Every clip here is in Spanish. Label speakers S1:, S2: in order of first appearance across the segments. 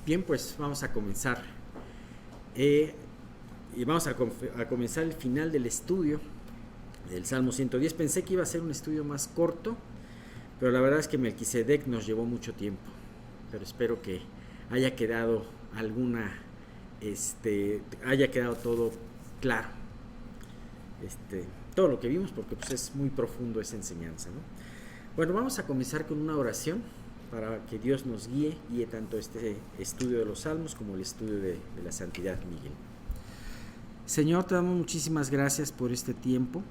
S1: Bien, pues vamos a comenzar. Y vamos a comenzar el final del estudio del Salmo 110. Pensé que iba a ser un estudio más corto, pero la verdad es que Melquisedec nos llevó mucho tiempo. Pero espero que haya quedado haya quedado todo claro. Todo lo que vimos, porque pues es muy profundo esa enseñanza, ¿no? Bueno, vamos a comenzar con una oración para que Dios nos guíe tanto este estudio de los Salmos como el estudio de la santidad, Miguel. Señor, te damos muchísimas gracias por este tiempo.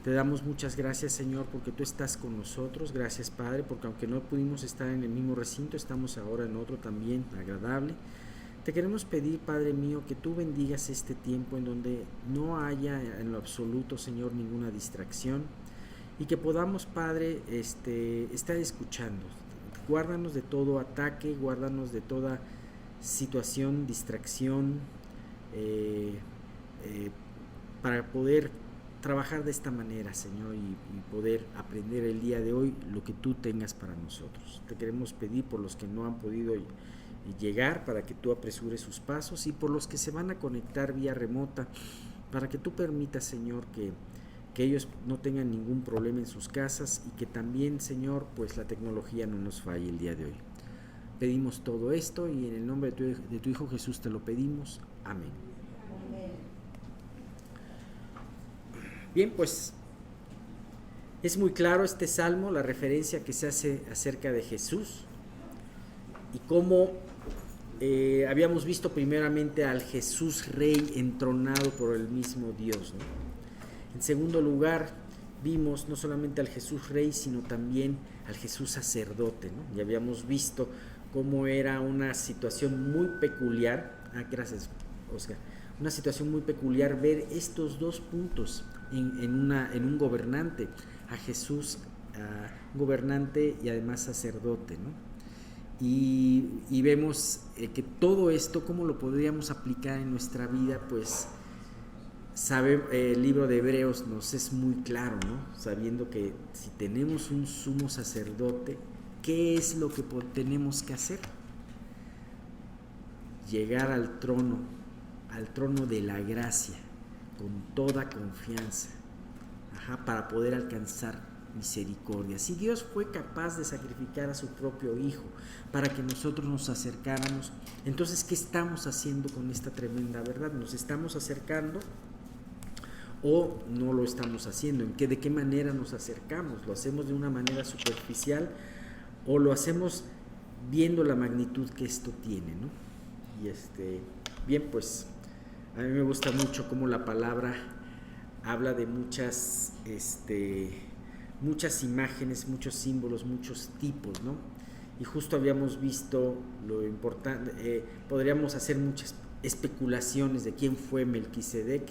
S1: Te damos muchas gracias, Señor, porque tú estás con nosotros. Gracias, Padre, porque aunque no pudimos estar en el mismo recinto, estamos ahora en otro también agradable. Te queremos pedir, Padre mío, que tú bendigas este tiempo en donde no haya en lo absoluto, Señor, ninguna distracción, y que podamos, Padre, estar escuchando. Guárdanos de todo ataque, guárdanos de toda situación, distracción, para poder trabajar de esta manera, Señor, y poder aprender el día de hoy lo que tú tengas para nosotros. Te queremos pedir por los que no han podido llegar, para que tú apresures sus pasos, y por los que se van a conectar vía remota, para que tú permitas, Señor, que ellos no tengan ningún problema en sus casas, y que también, Señor, pues la tecnología no nos falle el día de hoy. Pedimos todo esto y en el nombre de tu Hijo Jesús te lo pedimos. Amén. Bien, pues es muy claro este salmo, la referencia que se hace acerca de Jesús y cómo habíamos visto primeramente al Jesús Rey entronado por el mismo Dios, ¿no? En segundo lugar, vimos no solamente al Jesús Rey, sino también al Jesús sacerdote, ¿no? Y habíamos visto cómo era una situación muy peculiar. Gracias, Oscar. Una situación muy peculiar ver estos dos puntos en un gobernante, a Jesús, gobernante y además sacerdote, ¿no? Y vemos que todo esto, ¿cómo lo podríamos aplicar en nuestra vida? Pues el libro de Hebreos nos es muy claro, ¿no? Sabiendo que si tenemos un sumo sacerdote, ¿qué es lo que tenemos que hacer? Llegar al trono de la gracia, con toda confianza, para poder alcanzar misericordia. Si Dios fue capaz de sacrificar a su propio Hijo para que nosotros nos acercáramos, entonces, ¿qué estamos haciendo con esta tremenda verdad? ¿Nos estamos acercando o no lo estamos haciendo? ¿De qué manera nos acercamos? ¿Lo hacemos de una manera superficial o lo hacemos viendo la magnitud que esto tiene, ¿no? Y bien, pues a mí me gusta mucho cómo la palabra habla de muchas imágenes, muchos símbolos, muchos tipos, ¿no? Y justo habíamos visto lo importante, podríamos hacer muchas especulaciones de quién fue Melquisedec,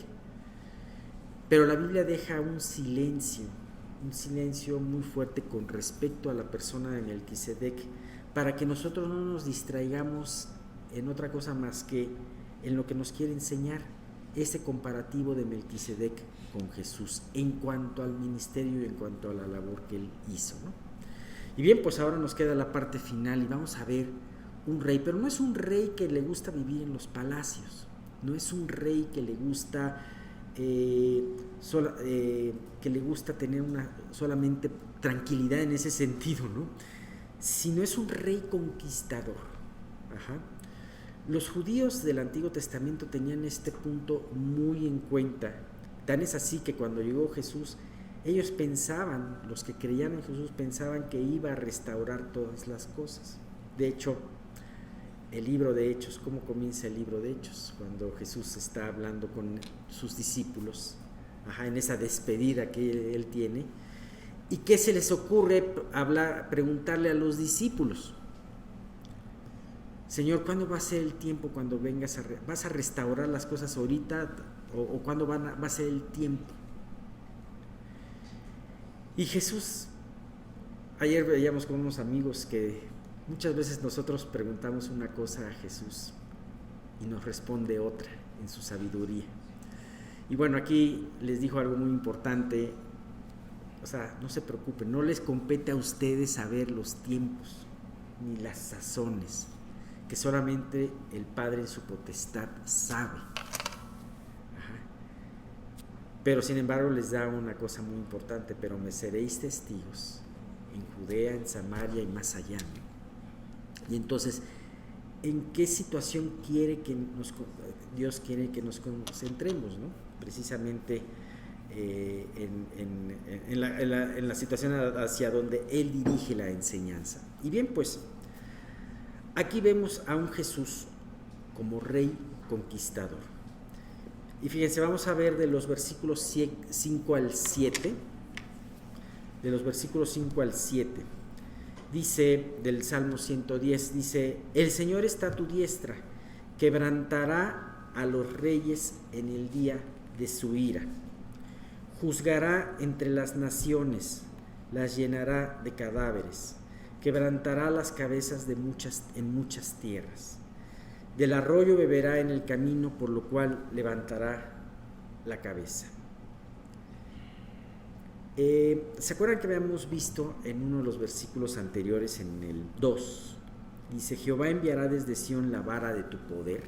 S1: pero la Biblia deja un silencio muy fuerte con respecto a la persona de Melquisedec, para que nosotros no nos distraigamos en otra cosa más que en lo que nos quiere enseñar ese comparativo de Melquisedec con Jesús en cuanto al ministerio y en cuanto a la labor que él hizo, ¿no? Y bien, pues ahora nos queda la parte final y vamos a ver un rey, pero no es un rey que le gusta vivir en los palacios, no es un rey que le gusta tener solamente tranquilidad en ese sentido, ¿no? Sino es un rey conquistador. Los judíos del Antiguo Testamento tenían este punto muy en cuenta. Tan es así que cuando llegó Jesús, ellos pensaban, los que creían en Jesús, pensaban que iba a restaurar todas las cosas. De hecho, el libro de Hechos, ¿cómo comienza el libro de Hechos? Cuando Jesús está hablando con sus discípulos, en esa despedida que él tiene. ¿Y qué se les ocurre preguntarle a los discípulos? Señor, ¿cuándo va a ser el tiempo cuando vengas vas a restaurar las cosas ahorita o cuándo va a ser el tiempo? Y Jesús, ayer veíamos con unos amigos que muchas veces nosotros preguntamos una cosa a Jesús y nos responde otra en su sabiduría. Y bueno, aquí les dijo algo muy importante. O sea, no se preocupen, no les compete a ustedes saber los tiempos ni las sazones que solamente el Padre en su potestad sabe. Pero sin embargo les da una cosa muy importante: pero me seréis testigos en Judea, en Samaria y más allá, ¿no? Y entonces, ¿en qué situación Dios quiere que nos concentremos, ¿no? Precisamente en la situación hacia donde Él dirige la enseñanza. Y bien, pues aquí vemos a un Jesús como rey conquistador. Y fíjense, vamos a ver de los versículos 5 al 7. De los versículos 5 al 7. Dice del Salmo 110, dice: el Señor está a tu diestra, quebrantará a los reyes en el día de su ira. Juzgará entre las naciones, las llenará de cadáveres, quebrantará las cabezas en muchas tierras. Del arroyo beberá en el camino, por lo cual levantará la cabeza. ¿Se acuerdan que habíamos visto en uno de los versículos anteriores, en el 2? Dice: Jehová enviará desde Sión la vara de tu poder.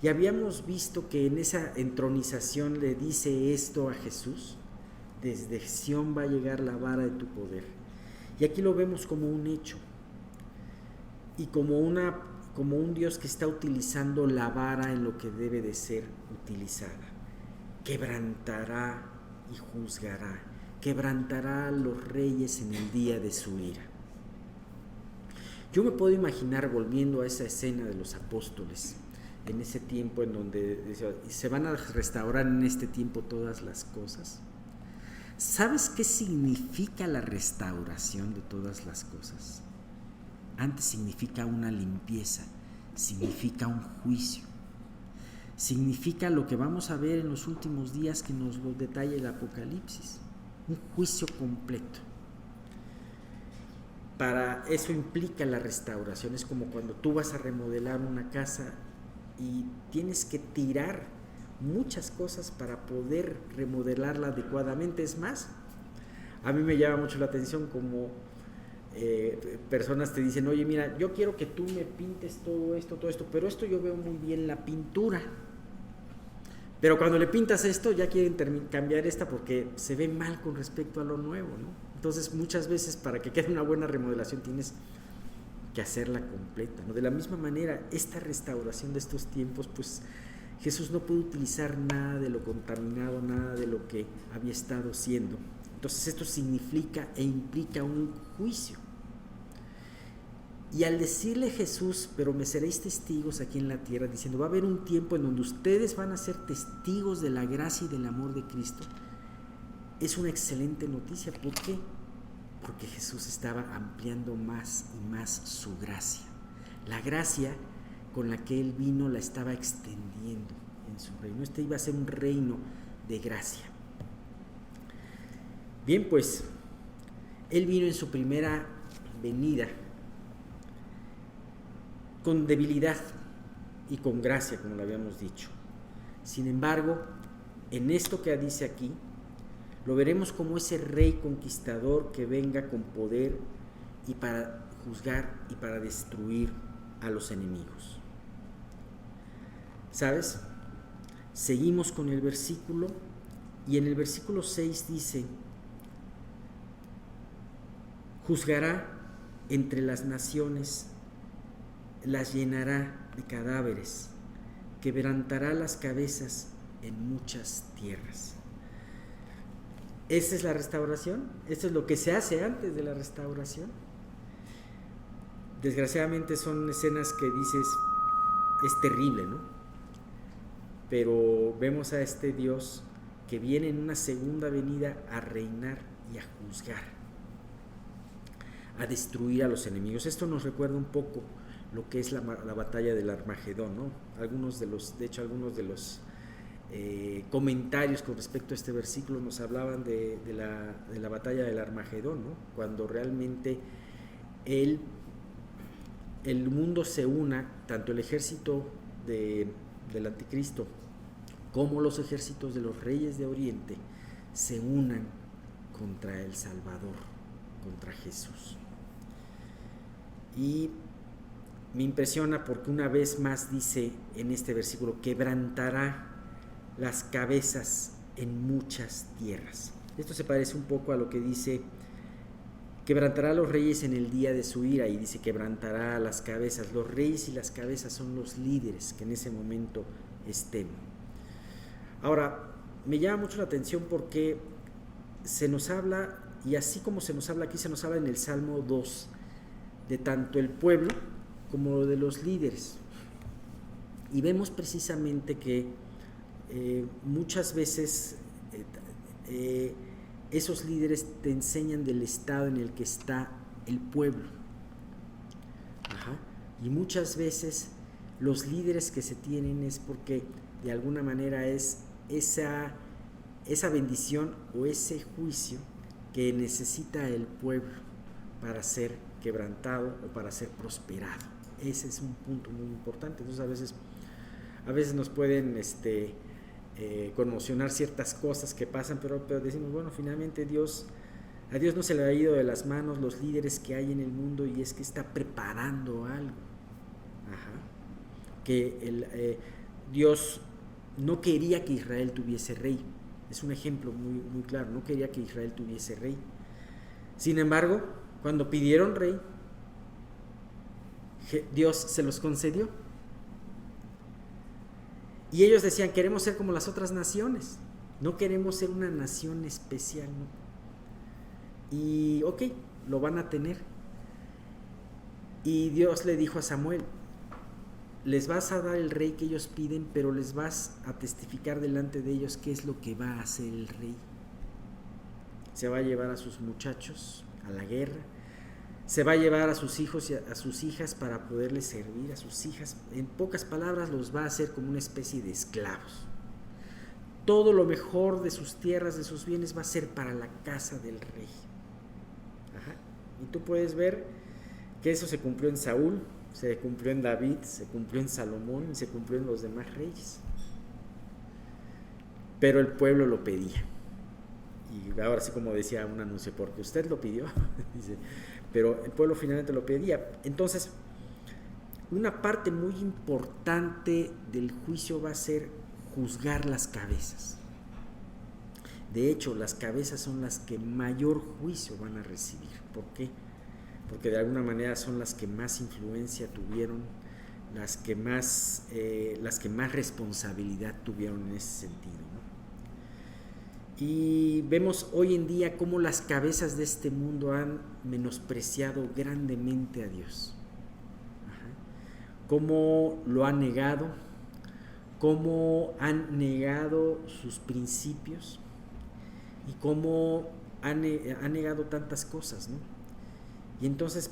S1: Y habíamos visto que en esa entronización le dice esto a Jesús: desde Sión va a llegar la vara de tu poder. Y aquí lo vemos como un hecho y como un Dios que está utilizando la vara en lo que debe de ser utilizada. Quebrantará y juzgará, quebrantará a los reyes en el día de su ira. Yo me puedo imaginar volviendo a esa escena de los apóstoles, en ese tiempo en donde se van a restaurar en este tiempo todas las cosas. ¿Sabes qué significa la restauración de todas las cosas? Antes significa una limpieza, significa un juicio, significa lo que vamos a ver en los últimos días que nos lo detalla el Apocalipsis, un juicio completo. Para eso implica la restauración. Es como cuando tú vas a remodelar una casa y tienes que tirar muchas cosas para poder remodelarla adecuadamente. Es más, a mí me llama mucho la atención como personas te dicen: oye, mira, yo quiero que tú me pintes todo esto, pero esto yo veo muy bien la pintura, pero cuando le pintas esto ya quieren cambiar esta porque se ve mal con respecto a lo nuevo, ¿no? Entonces muchas veces para que quede una buena remodelación tienes que hacerla completa, ¿no? De la misma manera, esta restauración de estos tiempos, pues Jesús no pudo utilizar nada de lo contaminado, nada de lo que había estado siendo. Entonces esto significa e implica un juicio. Y al decirle Jesús: pero me seréis testigos aquí en la tierra, diciendo, va a haber un tiempo en donde ustedes van a ser testigos de la gracia y del amor de Cristo, es una excelente noticia. ¿Por qué? Porque Jesús estaba ampliando más y más su gracia. La gracia con la que Él vino la estaba extendiendo en su reino. Este iba a ser un reino de gracia. Bien, pues Él vino en su primera venida con debilidad y con gracia, como lo habíamos dicho. Sin embargo, en esto que dice aquí, lo veremos como ese rey conquistador que venga con poder y para juzgar y para destruir a los enemigos. ¿Sabes? Seguimos con el versículo, y en el versículo 6 dice: juzgará entre las naciones, las llenará de cadáveres, quebrantará las cabezas en muchas tierras. ¿Esa es la restauración? ¿Esto es lo que se hace antes de la restauración? Desgraciadamente son escenas que dices, es terrible, ¿no? Pero vemos a este Dios que viene en una segunda venida a reinar y a juzgar, a destruir a los enemigos. Esto nos recuerda un poco lo que es la batalla del Armagedón, ¿no? Algunos de los comentarios con respecto a este versículo nos hablaban de la batalla del Armagedón, ¿no? Cuando realmente el mundo se una, tanto el ejército del anticristo como los ejércitos de los reyes de Oriente se unan contra el Salvador, contra Jesús. Y me impresiona porque una vez más dice en este versículo, quebrantará las cabezas en muchas tierras. Esto se parece un poco a lo que dice, quebrantará a los reyes en el día de su ira, y dice quebrantará las cabezas. Los reyes y las cabezas son los líderes que en ese momento estén. Ahora, me llama mucho la atención porque se nos habla, y así como se nos habla aquí, se nos habla en el Salmo 2, de tanto el pueblo como de los líderes. Y vemos precisamente que muchas veces esos líderes te enseñan del estado en el que está el pueblo. Ajá. Y muchas veces los líderes que se tienen es porque de alguna manera es esa bendición o ese juicio que necesita el pueblo para ser quebrantado o para ser prosperado. Ese es un punto muy importante. Entonces a veces nos pueden conmocionar ciertas cosas que pasan, pero decimos, bueno, finalmente a Dios no se le ha ido de las manos los líderes que hay en el mundo, y es que está preparando algo. Ajá. Que Dios no quería que Israel tuviese rey. Es un ejemplo muy, muy claro. No quería que Israel tuviese rey. Sin embargo, cuando pidieron rey, Dios se los concedió. Y ellos decían, queremos ser como las otras naciones. No queremos ser una nación especial, ¿no? Y ok, lo van a tener. Y Dios le dijo a Samuel, les vas a dar el rey que ellos piden, pero les vas a testificar delante de ellos qué es lo que va a hacer el rey. Se va a llevar a sus muchachos a la guerra, se va a llevar a sus hijos y a sus hijas para poderles servir, a sus hijas. En pocas palabras, los va a hacer como una especie de esclavos. Todo lo mejor de sus tierras, de sus bienes, va a ser para la casa del rey. Ajá. Y tú puedes ver que eso se cumplió en Saúl, se cumplió en David, se cumplió en Salomón y se cumplió en los demás reyes. Pero el pueblo lo pedía. Y ahora sí, como decía un anuncio, porque usted lo pidió, dice, pero el pueblo finalmente lo pedía. Entonces, una parte muy importante del juicio va a ser juzgar las cabezas. De hecho, las cabezas son las que mayor juicio van a recibir. ¿Por qué? Porque de alguna manera son las que más influencia tuvieron, las que más responsabilidad tuvieron en ese sentido, ¿no? Y vemos hoy en día cómo las cabezas de este mundo han menospreciado grandemente a Dios. Ajá. Cómo lo han negado, cómo han negado sus principios y cómo han negado tantas cosas, ¿no? Y entonces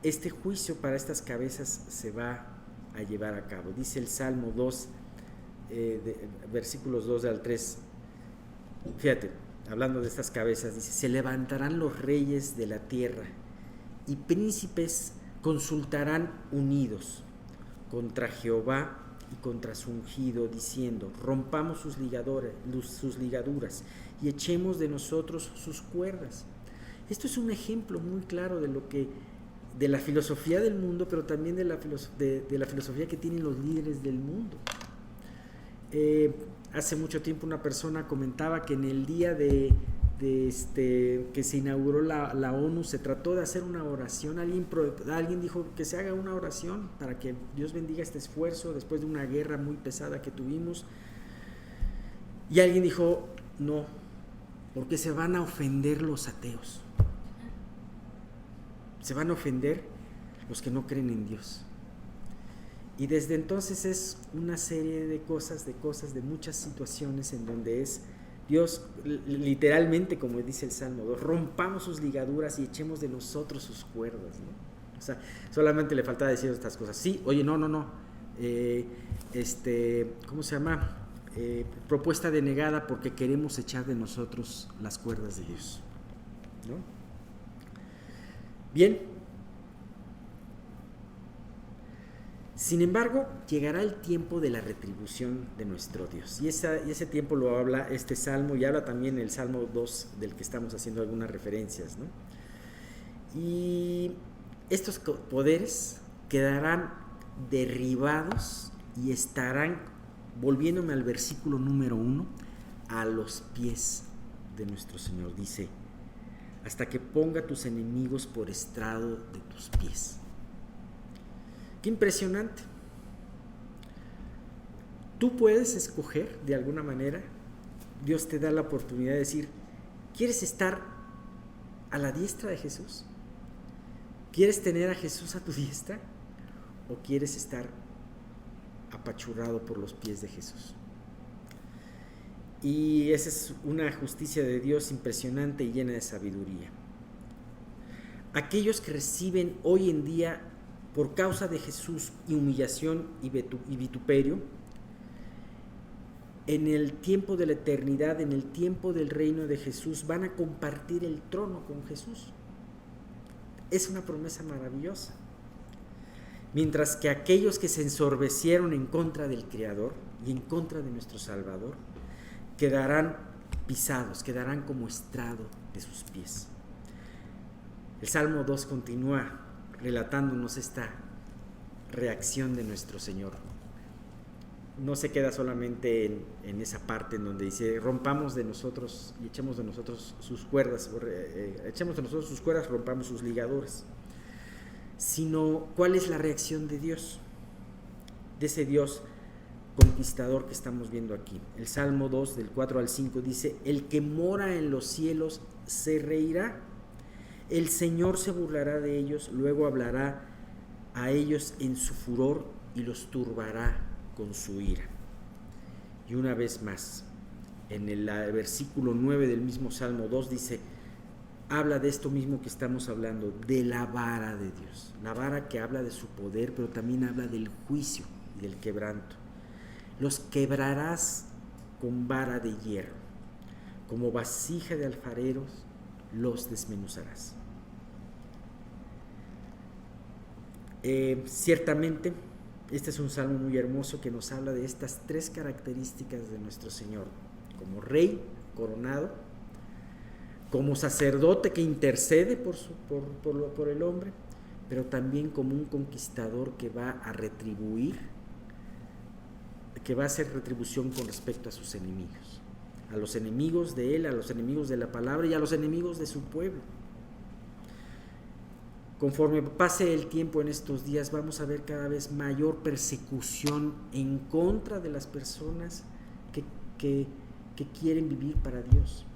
S1: este juicio para estas cabezas se va a llevar a cabo. Dice el Salmo 2, versículos 2 al 3. Fíjate, hablando de estas cabezas, dice, se levantarán los reyes de la tierra y príncipes consultarán unidos contra Jehová y contra su ungido, diciendo, rompamos sus ligaduras y echemos de nosotros sus cuerdas. Esto es un ejemplo muy claro de la filosofía del mundo, pero también de la filosofía que tienen los líderes del mundo. Hace mucho tiempo una persona comentaba que en el día que se inauguró la ONU se trató de hacer una oración. Alguien dijo que se haga una oración para que Dios bendiga este esfuerzo después de una guerra muy pesada que tuvimos. Y alguien dijo, no, porque se van a ofender los ateos. Se van a ofender los que no creen en Dios. Y desde entonces es una serie de cosas, de muchas situaciones en donde es Dios, literalmente, como dice el Salmo 2, rompamos sus ligaduras y echemos de nosotros sus cuerdas, ¿no? O sea, solamente le faltaba decir estas cosas. Sí, oye, no. ¿Cómo se llama? Propuesta denegada porque queremos echar de nosotros las cuerdas de Dios, ¿no? Bien. Sin embargo, llegará el tiempo de la retribución de nuestro Dios. Y ese tiempo lo habla este salmo, y habla también el Salmo 2, del que estamos haciendo algunas referencias, ¿no? Y estos poderes quedarán derribados y estarán, volviéndome al versículo número 1, a los pies de nuestro Señor. Dice, hasta que ponga tus enemigos por estrado de tus pies. Qué impresionante. Tú puedes escoger de alguna manera. Dios te da la oportunidad de decir, ¿quieres estar a la diestra de Jesús? ¿Quieres tener a Jesús a tu diestra? ¿O quieres estar apachurrado por los pies de Jesús? Y esa es una justicia de Dios impresionante y llena de sabiduría. Aquellos que reciben hoy en día, por causa de Jesús, humillación y vituperio, en el tiempo de la eternidad, en el tiempo del reino de Jesús, van a compartir el trono con Jesús. Es una promesa maravillosa. Mientras que aquellos que se ensorbecieron en contra del Creador y en contra de nuestro Salvador, quedarán pisados, quedarán como estrado de sus pies. El Salmo 2 continúa relatándonos esta reacción de nuestro Señor. No se queda solamente en esa parte en donde dice, rompamos de nosotros y echemos de nosotros sus cuerdas, rompamos sus ligaduras, sino cuál es la reacción de Dios, de ese Dios conquistador que estamos viendo aquí. El Salmo 2 del 4 al 5 dice, el que mora en los cielos se reirá, el Señor se burlará de ellos, luego hablará a ellos en su furor y los turbará con su ira. Y una vez más, en el versículo 9 del mismo Salmo 2 dice, habla de esto mismo que estamos hablando, de la vara de Dios, la vara que habla de su poder, pero también habla del juicio y del quebranto. Los quebrarás con vara de hierro, como vasija de alfareros los desmenuzarás. Ciertamente, este es un salmo muy hermoso que nos habla de estas tres características de nuestro Señor: como rey coronado, como sacerdote que intercede por el hombre, pero también como un conquistador que va a retribuir, que va a hacer retribución con respecto a sus enemigos, a los enemigos de él, a los enemigos de la palabra y a los enemigos de su pueblo. Conforme pase el tiempo en estos días, vamos a ver cada vez mayor persecución en contra de las personas que quieren vivir para Dios.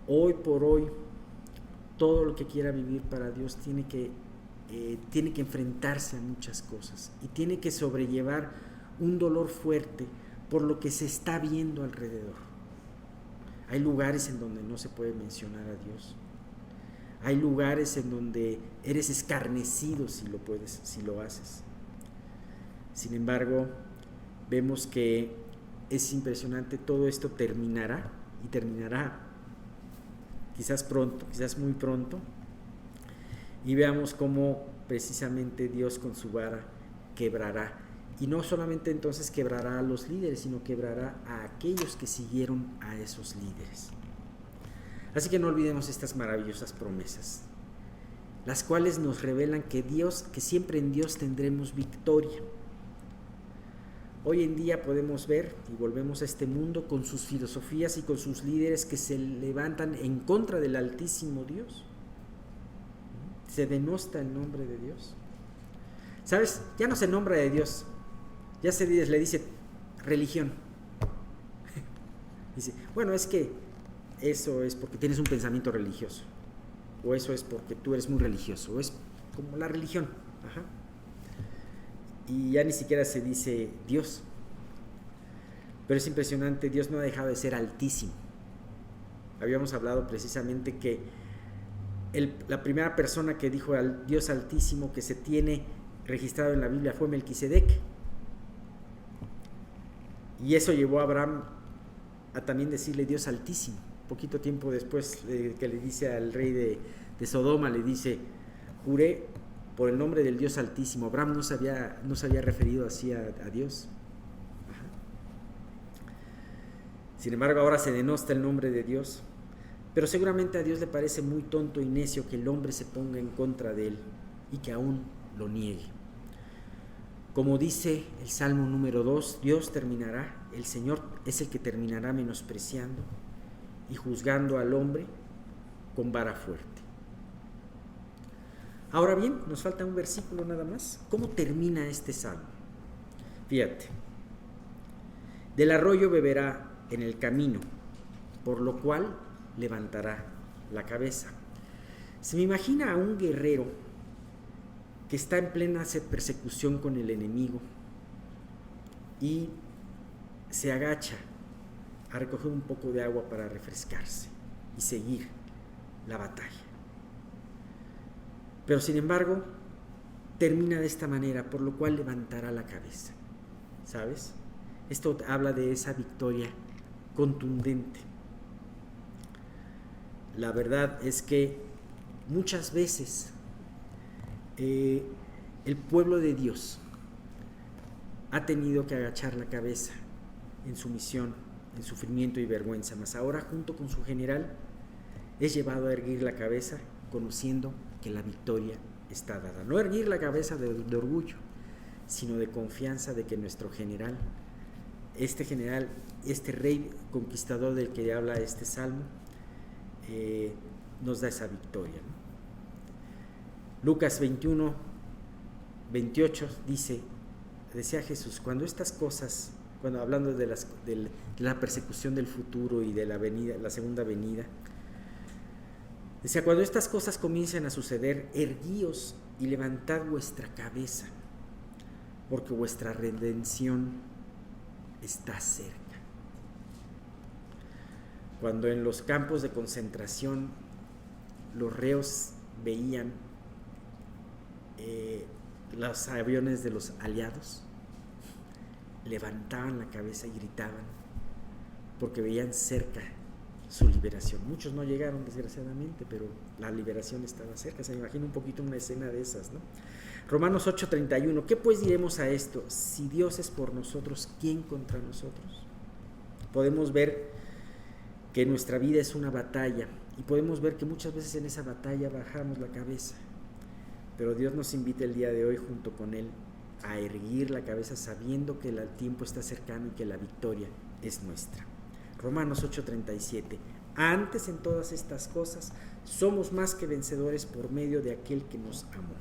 S1: Hoy por hoy, todo el que quiera vivir para Dios tiene que enfrentarse a muchas cosas y tiene que sobrellevar un dolor fuerte por lo que se está viendo alrededor. Hay lugares en donde no se puede mencionar a Dios. Hay lugares en donde eres escarnecido si lo haces. Sin embargo, vemos que es impresionante, todo esto terminará y terminará quizás pronto, quizás muy pronto, y veamos cómo precisamente Dios con su vara quebrará, y no solamente entonces quebrará a los líderes, sino quebrará a aquellos que siguieron a esos líderes. Así que no olvidemos estas maravillosas promesas, las cuales nos revelan que siempre en Dios tendremos victoria. Hoy en día podemos ver y volvemos a este mundo con sus filosofías y con sus líderes que se levantan en contra del Altísimo Dios. Se denosta el nombre de Dios. ¿Sabes? Ya no se nombra de Dios, ya le dice religión. Dice, bueno, es que eso es porque tienes un pensamiento religioso, o eso es porque tú eres muy religioso, o es como la religión. Ajá. Y ya ni siquiera se dice Dios. Pero es impresionante, Dios no ha dejado de ser altísimo. Habíamos hablado precisamente que la primera persona que dijo al Dios altísimo que se tiene registrado en la Biblia fue Melquisedec. Y eso llevó a Abraham a también decirle Dios altísimo. Poquito tiempo después que le dice al rey de Sodoma, le dice, juré por el nombre del Dios altísimo. Abraham no se había referido así a Dios. Ajá. Sin embargo, ahora se denosta el nombre de Dios, pero seguramente a Dios le parece muy tonto y necio que el hombre se ponga en contra de él y que aún lo niegue. Como dice el Salmo número 2, Dios terminará, el Señor es el que terminará menospreciando y juzgando al hombre con vara fuerte. Ahora bien, nos falta un versículo nada más. ¿Cómo termina este salmo? Fíjate. Del arroyo beberá en el camino, por lo cual levantará la cabeza. Se me imagina a un guerrero que está en plena persecución con el enemigo y se agacha a recoger un poco de agua para refrescarse y seguir la batalla. Pero sin embargo, termina de esta manera, por lo cual levantará la cabeza. ¿Sabes? Esto habla de esa victoria contundente. La verdad es que muchas veces el pueblo de Dios ha tenido que agachar la cabeza en sumisión, en sufrimiento y vergüenza, mas ahora junto con su general es llevado a erguir la cabeza conociendo que la victoria está dada. No erguir la cabeza de orgullo, sino de confianza de que nuestro general, este rey conquistador del que habla este salmo, nos da esa victoria, ¿no? Lucas 21, 28 decía Jesús, cuando estas cosas, hablando de la persecución del futuro y de la segunda venida, decía, cuando estas cosas comiencen a suceder, erguíos y levantad vuestra cabeza, porque vuestra redención está cerca. Cuando en los campos de concentración los reos veían los aviones de los aliados, levantaban la cabeza y gritaban porque veían cerca su liberación. Muchos no llegaron desgraciadamente, pero la liberación estaba cerca. Se me imagina un poquito una escena de esas, ¿no? Romanos 8:31, ¿qué pues diremos a esto? Si Dios es por nosotros, ¿quién contra nosotros? Podemos ver que nuestra vida es una batalla y podemos ver que muchas veces en esa batalla bajamos la cabeza, pero Dios nos invita el día de hoy junto con Él a erguir la cabeza sabiendo que el tiempo está cercano y que la victoria es nuestra. Romanos 8:37, antes en todas estas cosas somos más que vencedores por medio de aquel que nos amó.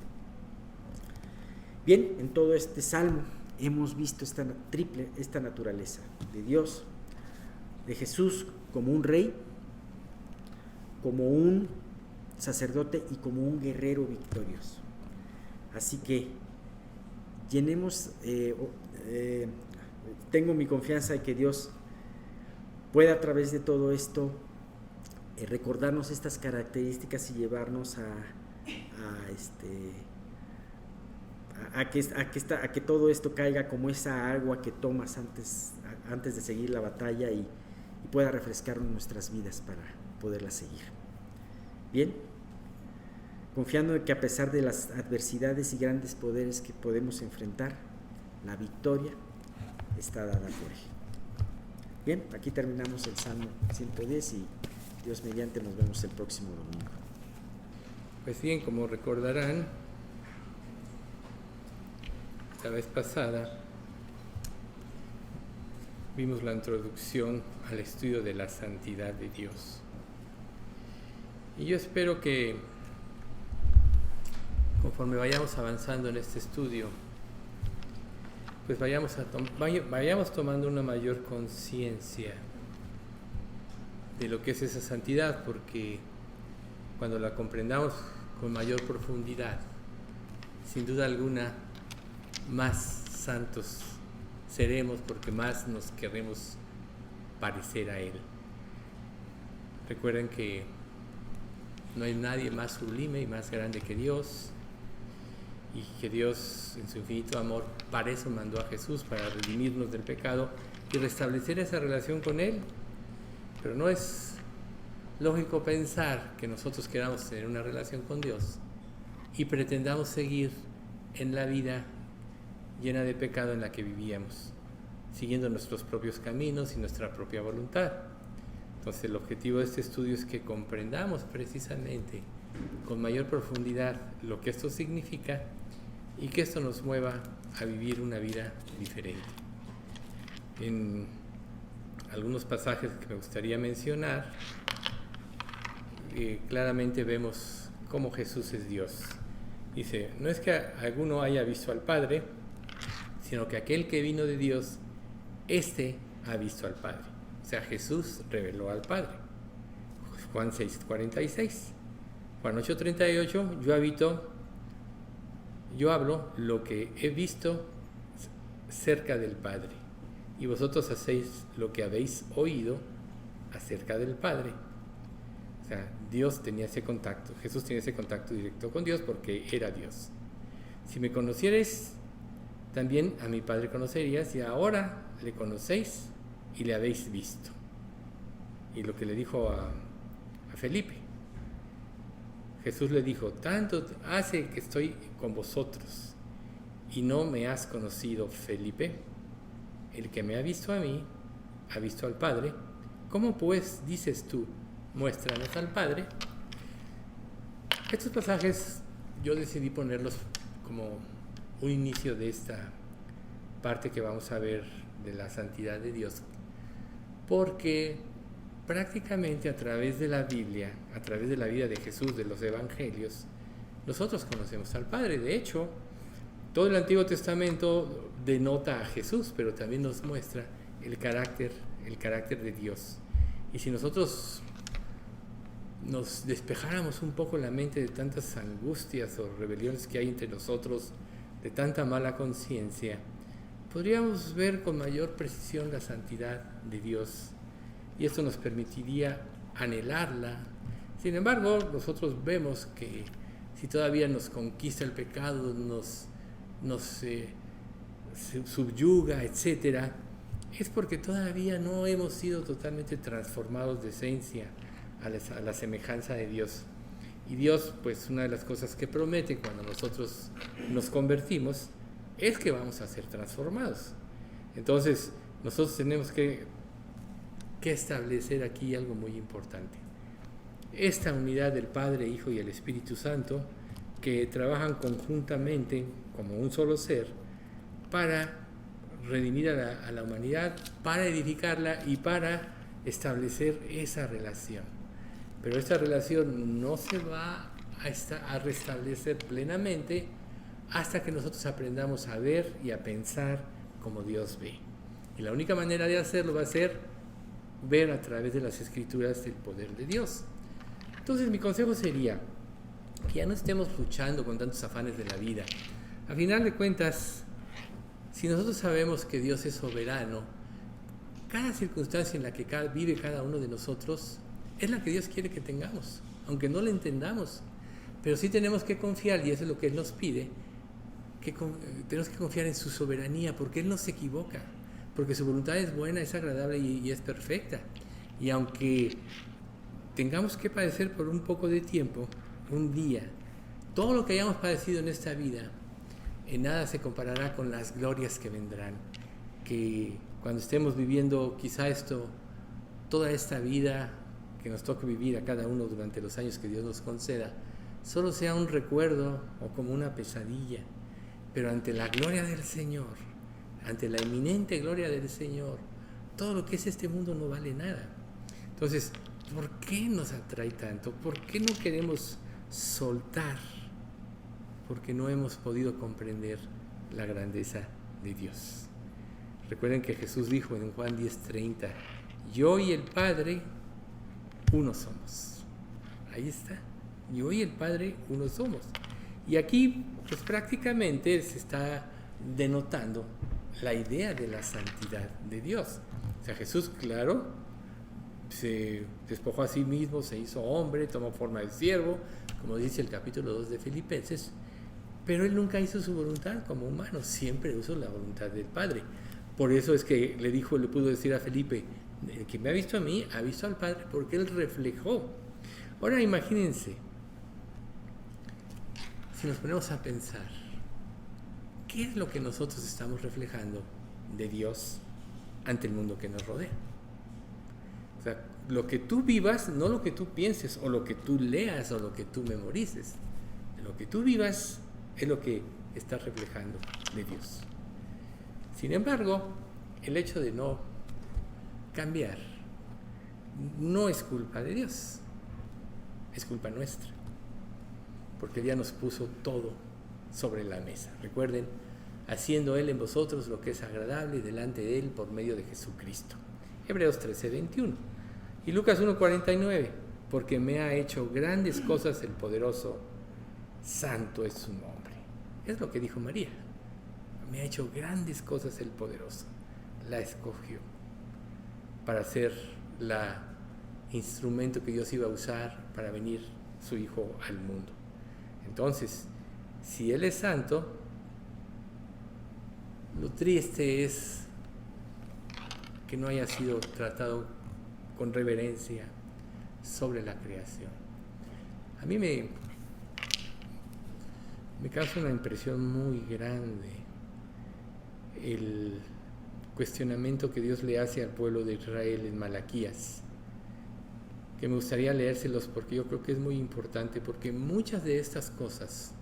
S1: Bien, en todo este salmo hemos visto esta naturaleza de Dios, de Jesús como un rey, como un sacerdote y como un guerrero victorioso. Así que tengo mi confianza en que Dios pueda a través de todo esto recordarnos estas características y llevarnos a que todo esto caiga como esa agua que tomas antes de seguir la batalla y pueda refrescar nuestras vidas para poderla seguir. Bien, confiando en que a pesar de las adversidades y grandes poderes que podemos enfrentar, la victoria está dada por Él. Bien, aquí terminamos el Salmo 110 y Dios mediante nos vemos el próximo domingo.
S2: Pues bien, como recordarán, la vez pasada vimos la introducción al estudio de la santidad de Dios. Y yo espero que conforme vayamos avanzando en este estudio, pues vayamos tomando una mayor conciencia de lo que es esa santidad, porque cuando la comprendamos con mayor profundidad, sin duda alguna, más santos seremos porque más nos queremos parecer a Él. Recuerden que no hay nadie más sublime y más grande que Dios, y que Dios en su infinito amor para eso mandó a Jesús, para redimirnos del pecado y restablecer esa relación con Él. Pero no es lógico pensar que nosotros queramos tener una relación con Dios y pretendamos seguir en la vida llena de pecado en la que vivíamos, siguiendo nuestros propios caminos y nuestra propia voluntad. Entonces el objetivo de este estudio es que comprendamos precisamente con mayor profundidad lo que esto significa y que esto nos mueva a vivir una vida diferente. En algunos pasajes que me gustaría mencionar, claramente vemos cómo Jesús es Dios. Dice, no es que alguno haya visto al Padre, sino que aquel que vino de Dios, éste ha visto al Padre. O sea, Jesús reveló al Padre. Juan 6:46. Juan 8:38, yo hablo lo que he visto cerca del Padre, y vosotros hacéis lo que habéis oído acerca del Padre. O sea, Dios tenía ese contacto, Jesús tenía ese contacto directo con Dios porque era Dios. Si me conocierais, también a mi Padre conocerías, y ahora le conocéis y le habéis visto. Y lo que le dijo a Felipe, Jesús le dijo, tanto hace que estoy con vosotros y no me has conocido, Felipe. El que me ha visto a mí, ha visto al Padre. ¿Cómo pues dices tú, muéstranos al Padre? Estos pasajes yo decidí ponerlos como un inicio de esta parte que vamos a ver de la santidad de Dios, porque prácticamente a través de la Biblia, a través de la vida de Jesús, de los evangelios, nosotros conocemos al Padre. De hecho, todo el Antiguo Testamento denota a Jesús, pero también nos muestra el carácter de Dios. Y si nosotros nos despejáramos un poco la mente de tantas angustias o rebeliones que hay entre nosotros, de tanta mala conciencia, podríamos ver con mayor precisión la santidad de Dios, y esto nos permitiría anhelarla. Sin embargo, nosotros vemos que si todavía nos conquista el pecado, nos subyuga, etcétera, es porque todavía no hemos sido totalmente transformados de esencia a la semejanza de Dios. Y Dios, pues una de las cosas que promete cuando nosotros nos convertimos es que vamos a ser transformados. Entonces, nosotros tenemos que establecer aquí algo muy importante. Esta unidad del Padre, Hijo y el Espíritu Santo, que trabajan conjuntamente como un solo ser para redimir a la humanidad, para edificarla y para establecer esa relación. Pero esta relación no se va a restablecer plenamente hasta que nosotros aprendamos a ver y a pensar como Dios ve. Y la única manera de hacerlo va a ser ver a través de las Escrituras el poder de Dios. Entonces mi consejo sería que ya no estemos luchando con tantos afanes de la vida. A final de cuentas, si nosotros sabemos que Dios es soberano, cada circunstancia en la que vive cada uno de nosotros es la que Dios quiere que tengamos, aunque no la entendamos. Pero sí tenemos que confiar, y eso es lo que Él nos pide, que tenemos que confiar en su soberanía, porque Él no se equivoca, porque su voluntad es buena, es agradable y es perfecta. Y aunque tengamos que padecer por un poco de tiempo, un día, todo lo que hayamos padecido en esta vida, en nada se comparará con las glorias que vendrán. Que cuando estemos viviendo quizá toda esta vida que nos toca vivir a cada uno durante los años que Dios nos conceda, solo sea un recuerdo o como una pesadilla, pero ante la gloria del Señor, ante la eminente gloria del Señor, todo lo que es este mundo no vale nada. Entonces, ¿por qué nos atrae tanto? ¿Por qué no queremos soltar? Porque no hemos podido comprender la grandeza de Dios. Recuerden que Jesús dijo en Juan 10:30, yo y el Padre uno somos. Ahí está, yo y el Padre uno somos. Y aquí pues prácticamente se está denotando la idea de la santidad de Dios. O sea, Jesús, claro, se despojó a sí mismo, se hizo hombre, tomó forma de siervo, como dice el capítulo 2 de Filipenses, pero Él nunca hizo su voluntad como humano, siempre hizo la voluntad del Padre. Por eso es que le pudo decir a Felipe, el que me ha visto a mí, ha visto al Padre, porque Él reflejó. Ahora imagínense, si nos ponemos a pensar, ¿qué es lo que nosotros estamos reflejando de Dios ante el mundo que nos rodea? O sea, lo que tú vivas, no lo que tú pienses, o lo que tú leas, o lo que tú memorices. Lo que tú vivas es lo que estás reflejando de Dios. Sin embargo, el hecho de no cambiar no es culpa de Dios, es culpa nuestra, porque Él ya nos puso todo sobre la mesa. Recuerden, haciendo Él en vosotros lo que es agradable delante de Él por medio de Jesucristo. Hebreos 13:21. Y Lucas 1:49, porque me ha hecho grandes cosas el poderoso, santo es su nombre. Es lo que dijo María. Me ha hecho grandes cosas el poderoso. La escogió para ser la instrumento que Dios iba a usar para venir su Hijo al mundo. Entonces, si Él es santo, lo triste es que no haya sido tratado con reverencia sobre la creación. A mí me causa una impresión muy grande el cuestionamiento que Dios le hace al pueblo de Israel en Malaquías, que me gustaría leérselos porque yo creo que es muy importante, porque muchas de estas cosas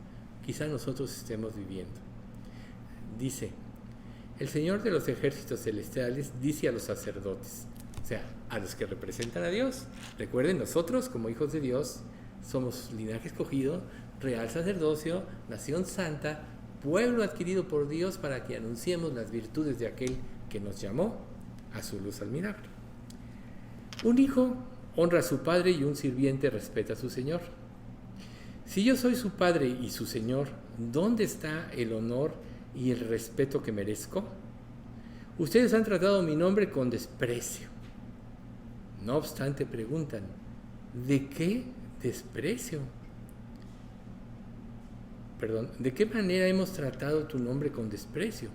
S2: quizá nosotros estemos viviendo. Dice: el Señor de los ejércitos celestiales dice a los sacerdotes, o sea, a los que representan a Dios. Recuerden, nosotros como hijos de Dios somos linaje escogido, real sacerdocio, nación santa, pueblo adquirido por Dios para que anunciemos las virtudes de aquel que nos llamó a su luz admirable. Un hijo honra a su padre y un sirviente respeta a su señor. Si yo soy su padre y su señor, ¿dónde está el honor y el respeto que merezco? Ustedes han tratado mi nombre con desprecio. No obstante, preguntan, ¿de qué desprecio? ¿De qué manera hemos tratado tu nombre con desprecio?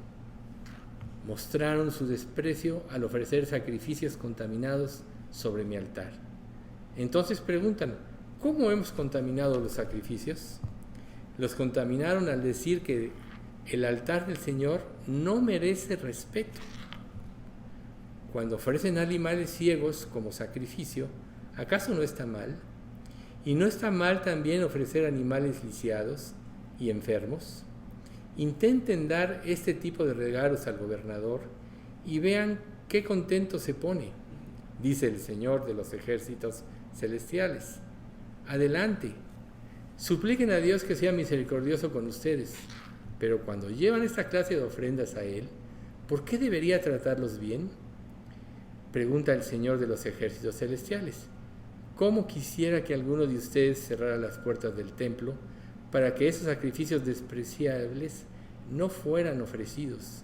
S2: Mostraron su desprecio al ofrecer sacrificios contaminados sobre mi altar. Entonces preguntan, ¿cómo hemos contaminado los sacrificios? Los contaminaron al decir que el altar del Señor no merece respeto. Cuando ofrecen animales ciegos como sacrificio, ¿acaso no está mal? ¿Y no está mal también ofrecer animales lisiados y enfermos? Intenten dar este tipo de regalos al gobernador y vean qué contento se pone, dice el Señor de los ejércitos celestiales. Adelante, supliquen a Dios que sea misericordioso con ustedes, pero cuando llevan esta clase de ofrendas a Él, ¿por qué debería tratarlos bien? Pregunta el Señor de los ejércitos celestiales. ¿Cómo quisiera que alguno de ustedes cerrara las puertas del templo para que esos sacrificios despreciables no fueran ofrecidos?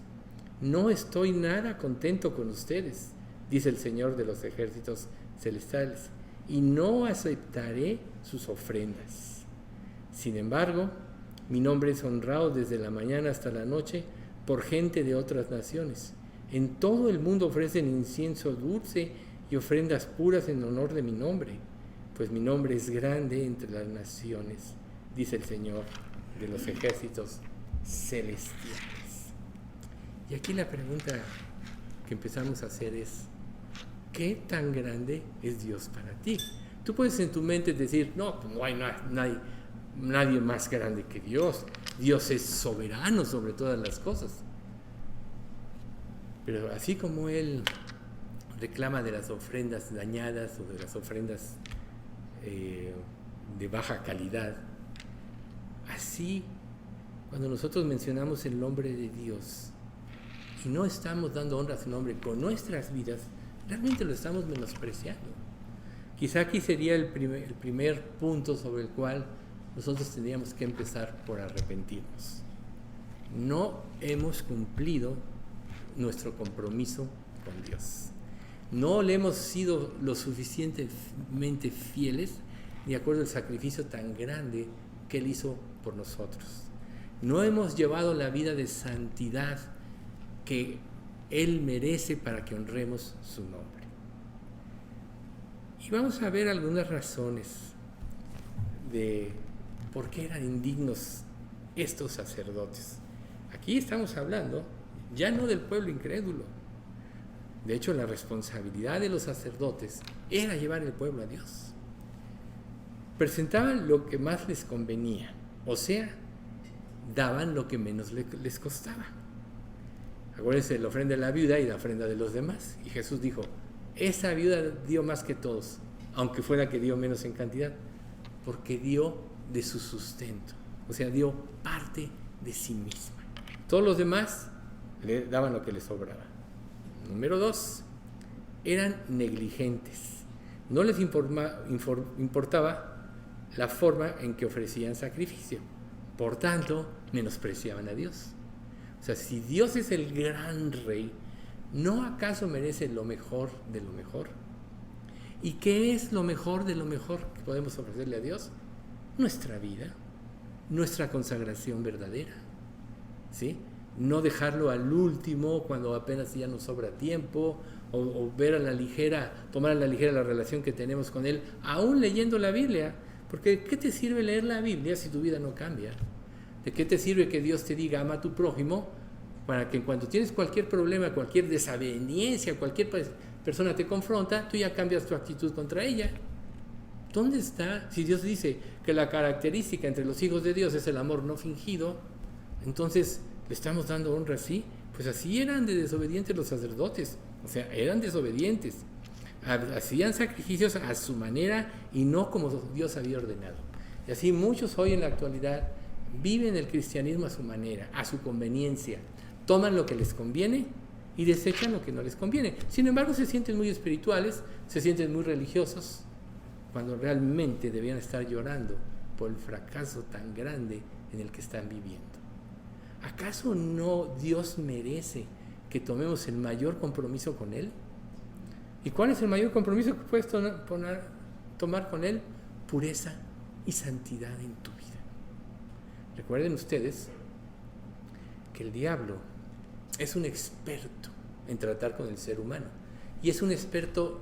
S2: No estoy nada contento con ustedes, dice el Señor de los ejércitos celestiales, y no aceptaré sus ofrendas. Sin embargo, mi nombre es honrado desde la mañana hasta la noche por gente de otras naciones. En todo el mundo ofrecen incienso dulce y ofrendas puras en honor de mi nombre, pues mi nombre es grande entre las naciones, dice el Señor de los ejércitos celestiales. Y aquí la pregunta que empezamos a hacer es, ¿qué tan grande es Dios para ti? Tú puedes en tu mente decir, no, pues no hay nadie más grande que Dios. Dios es soberano sobre todas las cosas. Pero así como Él reclama de las ofrendas dañadas o de las ofrendas de baja calidad, así cuando nosotros mencionamos el nombre de Dios y no estamos dando honra a su nombre con nuestras vidas, realmente lo estamos menospreciando. Quizá aquí sería el primer punto sobre el cual nosotros tendríamos que empezar por arrepentirnos. No hemos cumplido nuestro compromiso con Dios. No le hemos sido lo suficientemente fieles de acuerdo al sacrificio tan grande que Él hizo por nosotros. No hemos llevado la vida de santidad que Él merece para que honremos su nombre. Y vamos a ver algunas razones de por qué eran indignos estos sacerdotes. Aquí estamos hablando ya no del pueblo incrédulo. De hecho, la responsabilidad de los sacerdotes era llevar el pueblo a Dios. Presentaban lo que más les convenía, o sea, daban lo que menos les costaba. Acuérdense de la ofrenda de la viuda y la ofrenda de los demás. Y Jesús dijo, esa viuda dio más que todos, aunque fue la que dio menos en cantidad, porque dio de su sustento, o sea, dio parte de sí misma. Todos los demás le daban lo que les sobraba. Número 2, eran negligentes. No les importaba la forma en que ofrecían sacrificio. Por tanto, menospreciaban a Dios. O sea, si Dios es el gran rey, ¿no acaso merece lo mejor de lo mejor? ¿Y qué es lo mejor de lo mejor que podemos ofrecerle a Dios? Nuestra vida, nuestra consagración verdadera, ¿sí? No dejarlo al último cuando apenas ya nos sobra tiempo, o ver a la ligera, tomar a la ligera la relación que tenemos con Él, aún leyendo la Biblia. Porque ¿qué te sirve leer la Biblia si tu vida no cambia? ¿De qué te sirve que Dios te diga ama a tu prójimo para que cuando tienes cualquier problema, cualquier desaveniencia, cualquier persona te confronta, tú ya cambias tu actitud contra ella? ¿Dónde está? Si Dios dice que la característica entre los hijos de Dios es el amor no fingido, entonces le estamos dando honra así. Pues así eran de desobedientes los sacerdotes, o sea, eran desobedientes. Hacían sacrificios a su manera y no como Dios había ordenado. Y así muchos hoy en la actualidad viven el cristianismo a su manera, a su conveniencia. Toman lo que les conviene y desechan lo que no les conviene. Sin embargo, se sienten muy espirituales, se sienten muy religiosos, cuando realmente debían estar llorando por el fracaso tan grande en el que están viviendo. ¿Acaso no Dios merece que tomemos el mayor compromiso con Él? ¿Y cuál es el mayor compromiso que puedes tomar con Él? Pureza y santidad en tu vida. Recuerden ustedes que el diablo es un experto en tratar con el ser humano y es un experto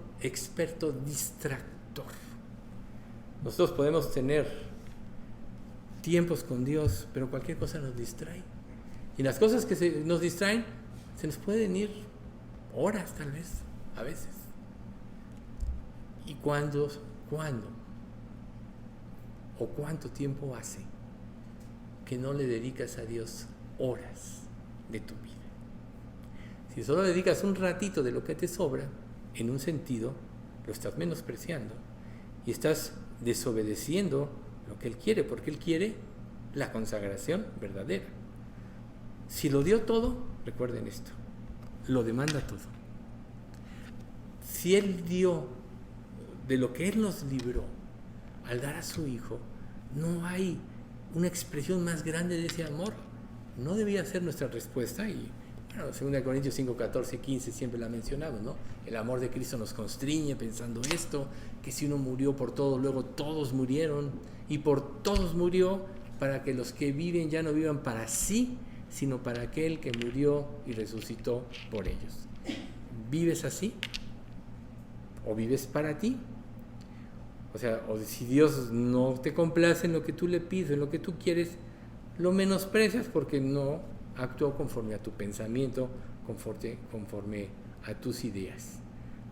S2: distractor. Nosotros podemos tener tiempos con Dios, pero cualquier cosa nos distrae. Y las cosas que nos distraen, se nos pueden ir horas tal vez, a veces. ¿Y cuándo o cuánto tiempo hace que no le dedicas a Dios horas de tu vida? Si solo dedicas un ratito de lo que te sobra, en un sentido, lo estás menospreciando y estás desobedeciendo lo que Él quiere, porque Él quiere la consagración verdadera. Si lo dio todo, recuerden esto, lo demanda todo. Si Él dio de lo que Él nos libró al dar a su Hijo, no hay una expresión más grande de ese amor. No debía ser nuestra respuesta. Y bueno, 2 Corintios 5, 14, 15 siempre la mencionamos, ¿no? El amor de Cristo nos constriñe pensando esto, que si uno murió por todos, luego todos murieron, y por todos murió para que los que viven ya no vivan para sí, sino para aquel que murió y resucitó por ellos. ¿Vives así? ¿O vives para ti? O sea, o si Dios no te complace en lo que tú le pides, en lo que tú quieres, lo menosprecias porque no actuó conforme a tu pensamiento, conforme a tus ideas.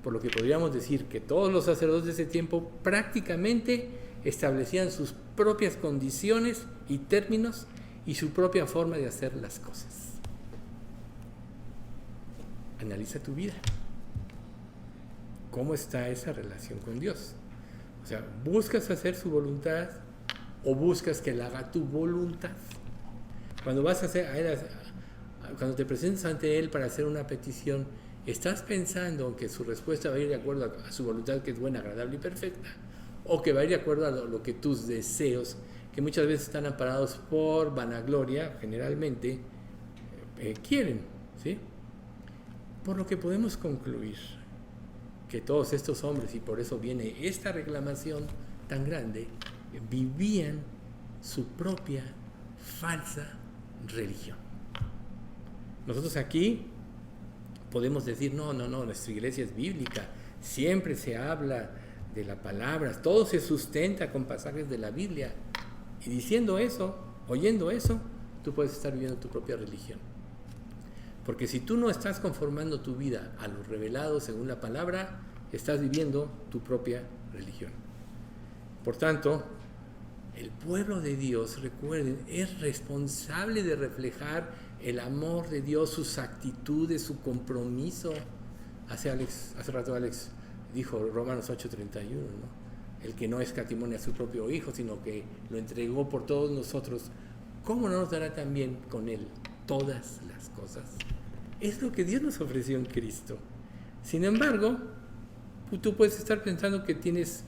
S2: Por lo que podríamos decir que todos los sacerdotes de ese tiempo prácticamente establecían sus propias condiciones y términos y su propia forma de hacer las cosas. Analiza tu vida. ¿Cómo está esa relación con Dios? O sea, ¿buscas hacer su voluntad o buscas que Él haga tu voluntad? Cuando cuando te presentas ante Él para hacer una petición, ¿estás pensando que su respuesta va a ir de acuerdo a su voluntad, que es buena, agradable y perfecta? ¿O que va a ir de acuerdo a lo que tus deseos, que muchas veces están amparados por vanagloria, generalmente, quieren? ¿Sí? Por lo que podemos concluir que todos estos hombres, y por eso viene esta reclamación tan grande, vivían su propia falsa religión. Nosotros aquí podemos decir, no, nuestra iglesia es bíblica, siempre se habla de la palabra, todo se sustenta con pasajes de la Biblia, y diciendo eso, oyendo eso, tú puedes estar viviendo tu propia religión. Porque si tú no estás conformando tu vida a lo revelado según la palabra, estás viviendo tu propia religión. Por tanto, El pueblo de Dios, recuerden, es responsable de reflejar el amor de Dios, sus actitudes, su compromiso. Hace rato Alex dijo Romanos 8:31, ¿no? El que no escatimó a su propio Hijo, sino que lo entregó por todos nosotros, ¿cómo no nos dará también con Él todas las cosas? Es lo que Dios nos ofreció en Cristo. Sin embargo, tú puedes estar pensando que tienes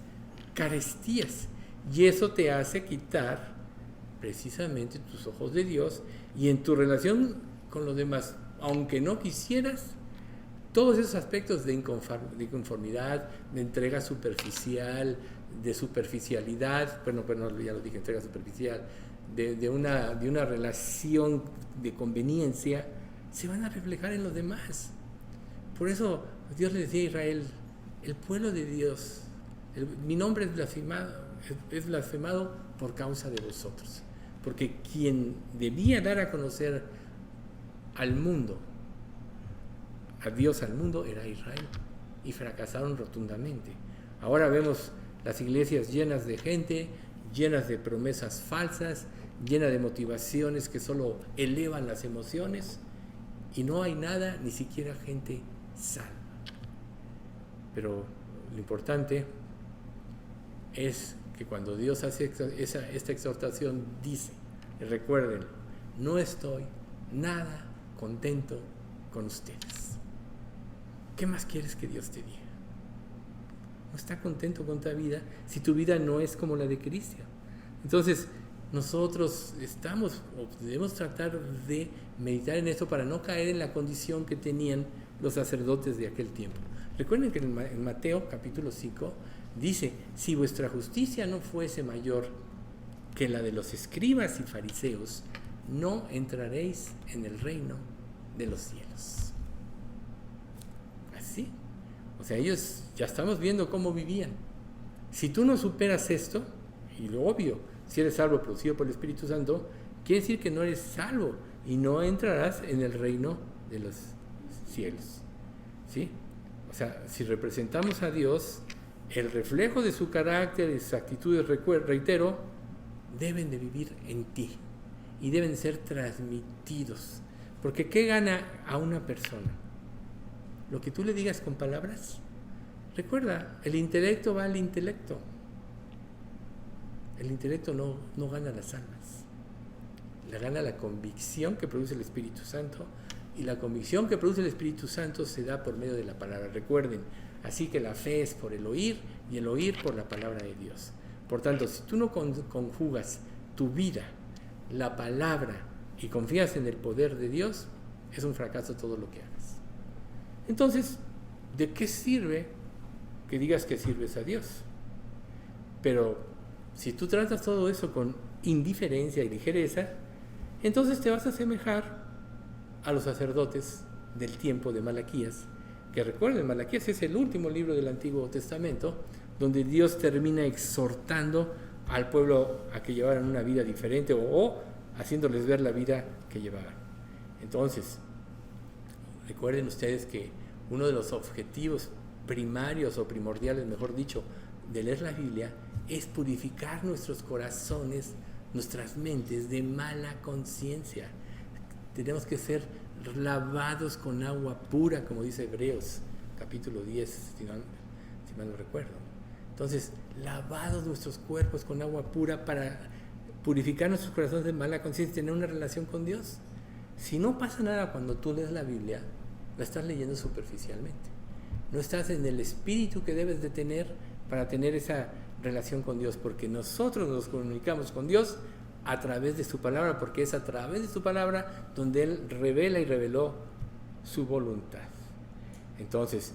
S2: carestías, y eso te hace quitar precisamente tus ojos de Dios, y en tu relación con los demás, aunque no quisieras, todos esos aspectos de inconformidad, de entrega superficial, de superficialidad, bueno, ya lo dije, entrega superficial, de una relación de conveniencia, se van a reflejar en los demás. Por eso Dios le decía a Israel, el pueblo de Dios, mi nombre es blasfemado por causa de vosotros, porque quien debía dar a conocer al mundo, a Dios al mundo, era Israel, y fracasaron rotundamente. Ahora vemos las iglesias llenas de gente, llenas de promesas falsas, llenas de motivaciones que solo elevan las emociones, y no hay nada, ni siquiera gente salva. Pero lo importante es que cuando Dios hace esta exhortación, dice, recuerden, no estoy nada contento con ustedes. ¿Qué más quieres que Dios te diga? No está contento con tu vida si tu vida no es como la de Cristo. Entonces, nosotros debemos tratar de meditar en esto para no caer en la condición que tenían los sacerdotes de aquel tiempo. Recuerden que en Mateo capítulo 5 dice, si vuestra justicia no fuese mayor que la de los escribas y fariseos, no entraréis en el reino de los cielos. Así. O sea, ellos ya estamos viendo cómo vivían. Si tú no superas esto, y lo obvio, si eres salvo producido por el Espíritu Santo, quiere decir que no eres salvo y no entrarás en el reino de los cielos. ¿Sí? O sea, si representamos a Dios, el reflejo de su carácter y sus actitudes, reitero, deben de vivir en ti y deben ser transmitidos. Porque ¿qué gana a una persona? Lo que tú le digas con palabras. Recuerda, el intelecto va al intelecto. El intelecto no gana las almas. La gana la convicción que produce el Espíritu Santo, y la convicción que produce el Espíritu Santo se da por medio de la palabra. Recuerden, así que la fe es por el oír y el oír por la palabra de Dios. Por tanto, si tú no conjugas tu vida, la palabra, y confías en el poder de Dios, es un fracaso todo lo que hagas. Entonces, ¿de qué sirve que digas que sirves a Dios? Pero si tú tratas todo eso con indiferencia y ligereza, entonces te vas a asemejar a los sacerdotes del tiempo de Malaquías, que recuerden, Malaquías es el último libro del Antiguo Testamento, donde Dios termina exhortando al pueblo a que llevaran una vida diferente o haciéndoles ver la vida que llevaban. Entonces, recuerden ustedes que uno de los objetivos primarios o primordiales, mejor dicho, de leer la Biblia es purificar nuestros corazones, nuestras mentes de mala conciencia. Tenemos que ser lavados con agua pura, como dice Hebreos capítulo 10, si mal no recuerdo. Entonces, lavados nuestros cuerpos con agua pura para purificar nuestros corazones de mala conciencia y tener una relación con Dios. Si no pasa nada cuando tú lees la Biblia, la estás leyendo superficialmente. No estás en el espíritu que debes de tener para tener esa relación con Dios, porque nosotros nos comunicamos con Dios a través de su palabra, porque es a través de su palabra donde Él revela y reveló su voluntad. Entonces,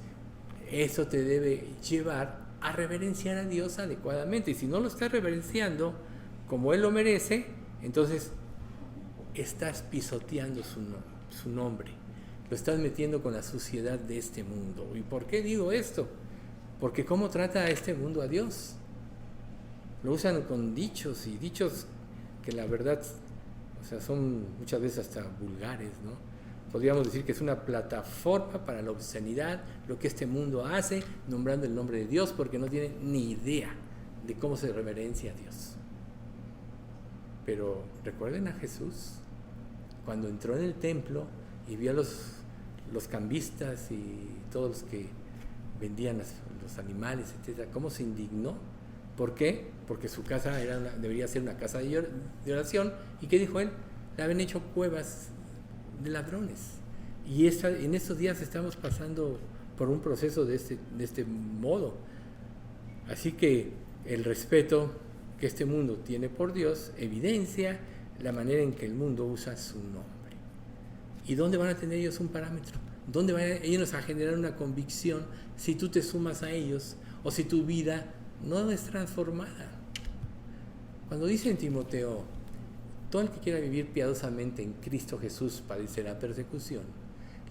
S2: eso te debe llevar a reverenciar a Dios adecuadamente, y si no lo estás reverenciando como Él lo merece, entonces estás pisoteando su nombre, lo estás metiendo con la suciedad de este mundo. ¿Y por qué digo esto? Porque ¿cómo trata a este mundo a Dios? Lo usan con dichos, y dichos que la verdad, o sea, son muchas veces hasta vulgares, ¿no? Podríamos decir que es una plataforma para la obscenidad, lo que este mundo hace, nombrando el nombre de Dios, porque no tiene ni idea de cómo se reverencia a Dios. Pero recuerden a Jesús, cuando entró en el templo y vio a los cambistas y todos los que vendían los animales, etcétera, cómo se indignó. ¿Por qué? Porque su casa debería ser una casa de oración. ¿Y qué dijo él? Le habían hecho cuevas de ladrones. Y en estos días estamos pasando por un proceso de este modo. Así que el respeto que este mundo tiene por Dios evidencia la manera en que el mundo usa su nombre. ¿Y dónde van a tener ellos un parámetro? ¿Dónde van ellos a generar una convicción si tú te sumas a ellos o si tu vida no es transformada? Cuando dice en Timoteo, todo el que quiera vivir piadosamente en Cristo Jesús padecerá persecución,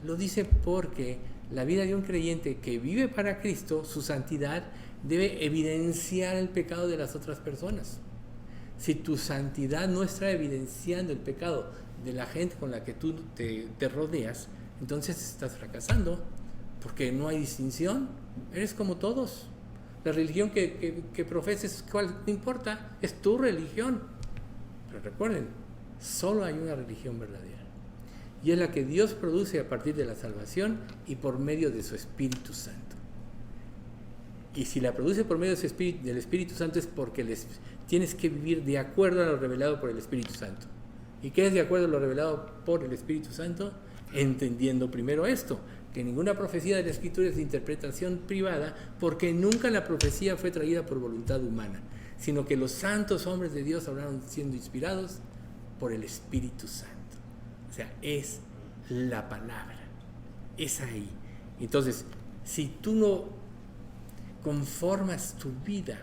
S2: lo dice porque la vida de un creyente que vive para Cristo, su santidad, debe evidenciar el pecado de las otras personas. Si tu santidad no está evidenciando el pecado de la gente con la que tú te rodeas, entonces estás fracasando, porque no hay distinción, eres como todos. La religión que profeses, ¿cuál? No importa, es tu religión. Pero recuerden, solo hay una religión verdadera. Y es la que Dios produce a partir de la salvación y por medio de su Espíritu Santo. Y si la produce por medio del Espíritu Santo es porque tienes que vivir de acuerdo a lo revelado por el Espíritu Santo. ¿Y qué es de acuerdo a lo revelado por el Espíritu Santo? Entendiendo primero esto, que ninguna profecía de la Escritura es de interpretación privada, porque nunca la profecía fue traída por voluntad humana, sino que los santos hombres de Dios hablaron siendo inspirados por el Espíritu Santo. O sea, es la palabra, es ahí. Entonces, si tú no conformas tu vida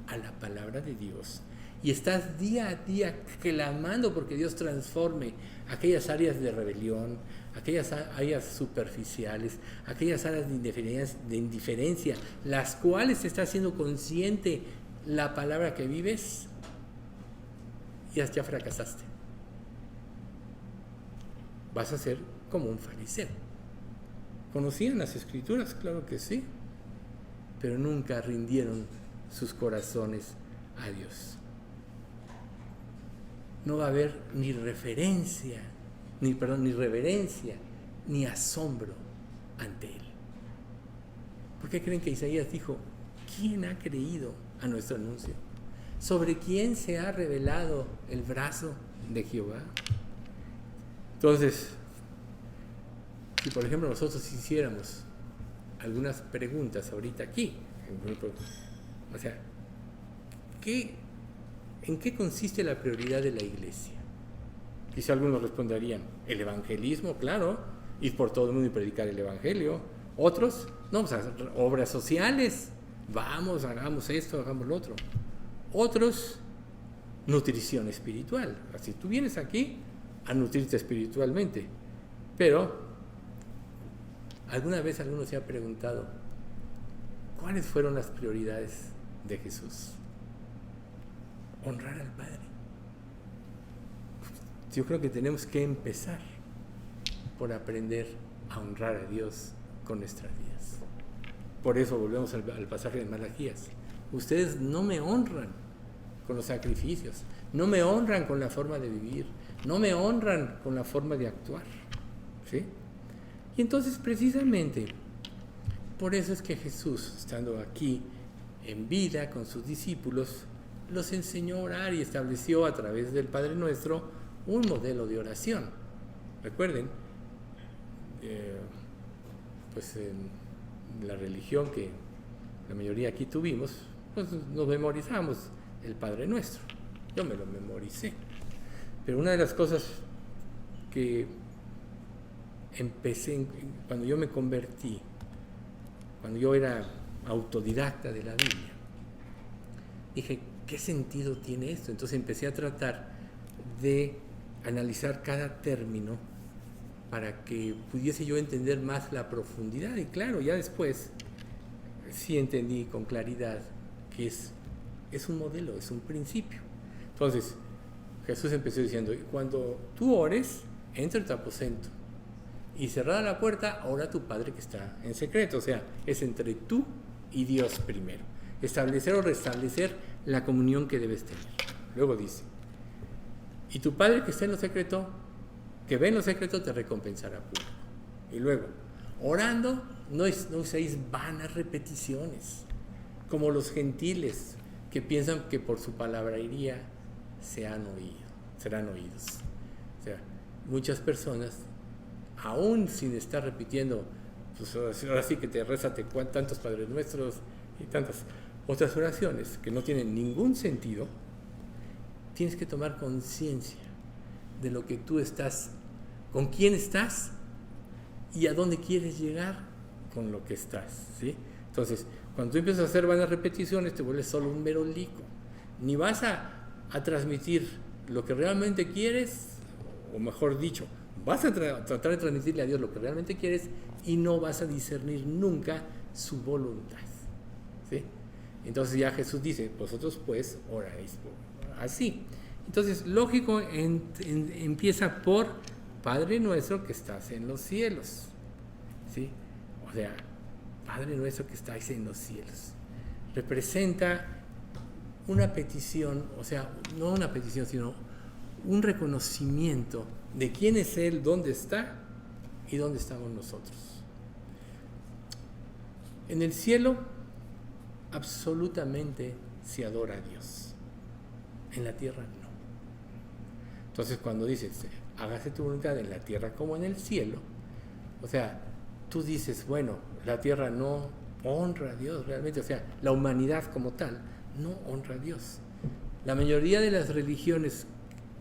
S2: a la palabra de Dios y estás día a día clamando porque Dios transforme aquellas áreas de rebelión, aquellas áreas superficiales, aquellas áreas de indiferencia, las cuales te está haciendo consciente la palabra que vives, ya fracasaste. Vas a ser como un fariseo. ¿Conocían las Escrituras? Claro que sí, pero nunca rindieron sus corazones a Dios. No va a haber ni reverencia, ni asombro ante Él. ¿Por qué creen que Isaías dijo, ¿quién ha creído a nuestro anuncio? ¿Sobre quién se ha revelado el brazo de Jehová? Entonces, si por ejemplo nosotros hiciéramos algunas preguntas ahorita aquí, o sea, ¿en qué consiste la prioridad de la iglesia? Quizá algunos responderían, el evangelismo, claro, ir por todo el mundo y predicar el evangelio. Otros, no, pues obras sociales, vamos, hagamos esto, hagamos lo otro. Otros, nutrición espiritual. Así tú vienes aquí a nutrirte espiritualmente. Pero, ¿alguna vez alguno se ha preguntado cuáles fueron las prioridades de Jesús? Honrar al Padre. Yo creo que tenemos que empezar por aprender a honrar a Dios con nuestras vidas. Por eso volvemos al pasaje de Malaquías. Ustedes no me honran con los sacrificios, no me honran con la forma de vivir, no me honran con la forma de actuar. ¿Sí? Y entonces precisamente por eso es que Jesús, estando aquí en vida con sus discípulos, los enseñó a orar y estableció a través del Padre Nuestro un modelo de oración. Recuerden, pues en la religión que la mayoría aquí tuvimos, pues nos memorizamos el Padre Nuestro. Yo me lo memoricé. Pero una de las cosas que empecé cuando yo me convertí, cuando yo era autodidacta de la Biblia, dije, ¿qué sentido tiene esto? Entonces empecé a tratar de analizar cada término para que pudiese yo entender más la profundidad. Y claro, ya después sí entendí con claridad que es un modelo, es un principio. Entonces Jesús empezó diciendo, cuando tú ores, entra en tu aposento y cerrada la puerta, ora a tu Padre que está en secreto. O sea, es entre tú y Dios primero. Establecer o restablecer la comunión que debes tener. Luego dice, Y tu Padre que está en lo secreto, que ve en lo secreto, te recompensará público. Y luego, orando, no uséis vanas repeticiones, como los gentiles que piensan que por su palabrería serán oídos. O sea, muchas personas, aún sin estar repitiendo, pues ahora sí que te rézate tantos Padres Nuestros y tantas otras oraciones que no tienen ningún sentido, tienes que tomar conciencia de lo que tú estás, con quién estás y a dónde quieres llegar con lo que estás, ¿sí? Entonces, cuando tú empiezas a hacer vanas repeticiones, te vuelves solo un merolico. Ni vas a transmitir lo que realmente quieres, o mejor dicho, vas a tratar de transmitirle a Dios lo que realmente quieres y no vas a discernir nunca su voluntad, ¿sí? Entonces ya Jesús dice, vosotros pues oráis así. Entonces, lógico, empieza por Padre nuestro que estás en los cielos, ¿sí? O sea, Padre nuestro que estáis en los cielos. Representa una petición, o sea, no una petición, sino un reconocimiento de quién es Él, dónde está y dónde estamos nosotros. En el cielo, absolutamente se adora a Dios. En la tierra, no. Entonces, cuando dices, hágase tu voluntad en la tierra como en el cielo, o sea, tú dices, bueno, la tierra no honra a Dios realmente, o sea, la humanidad como tal no honra a Dios. La mayoría de las religiones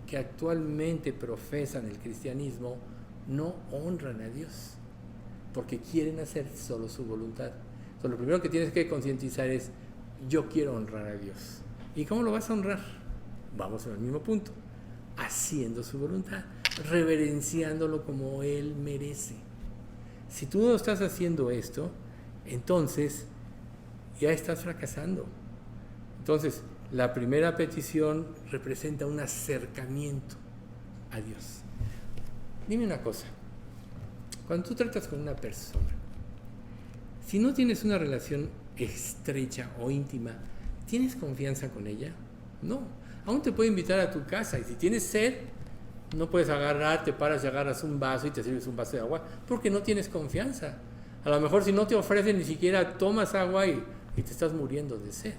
S2: que actualmente profesan el cristianismo no honran a Dios, porque quieren hacer solo su voluntad. Entonces, lo primero que tienes que concientizar es, yo quiero honrar a Dios. ¿Y cómo lo vas a honrar? Vamos al mismo punto, haciendo su voluntad, reverenciándolo como Él merece. Si tú no estás haciendo esto, entonces ya estás fracasando. Entonces, la primera petición representa un acercamiento a Dios. Dime una cosa, cuando tú tratas con una persona, si no tienes una relación estrecha o íntima, ¿tienes confianza con ella? No. Aún te puede invitar a tu casa y si tienes sed, no puedes agarrar, te paras y agarras un vaso y te sirves un vaso de agua porque no tienes confianza. A lo mejor si no te ofrecen ni siquiera tomas agua y te estás muriendo de sed.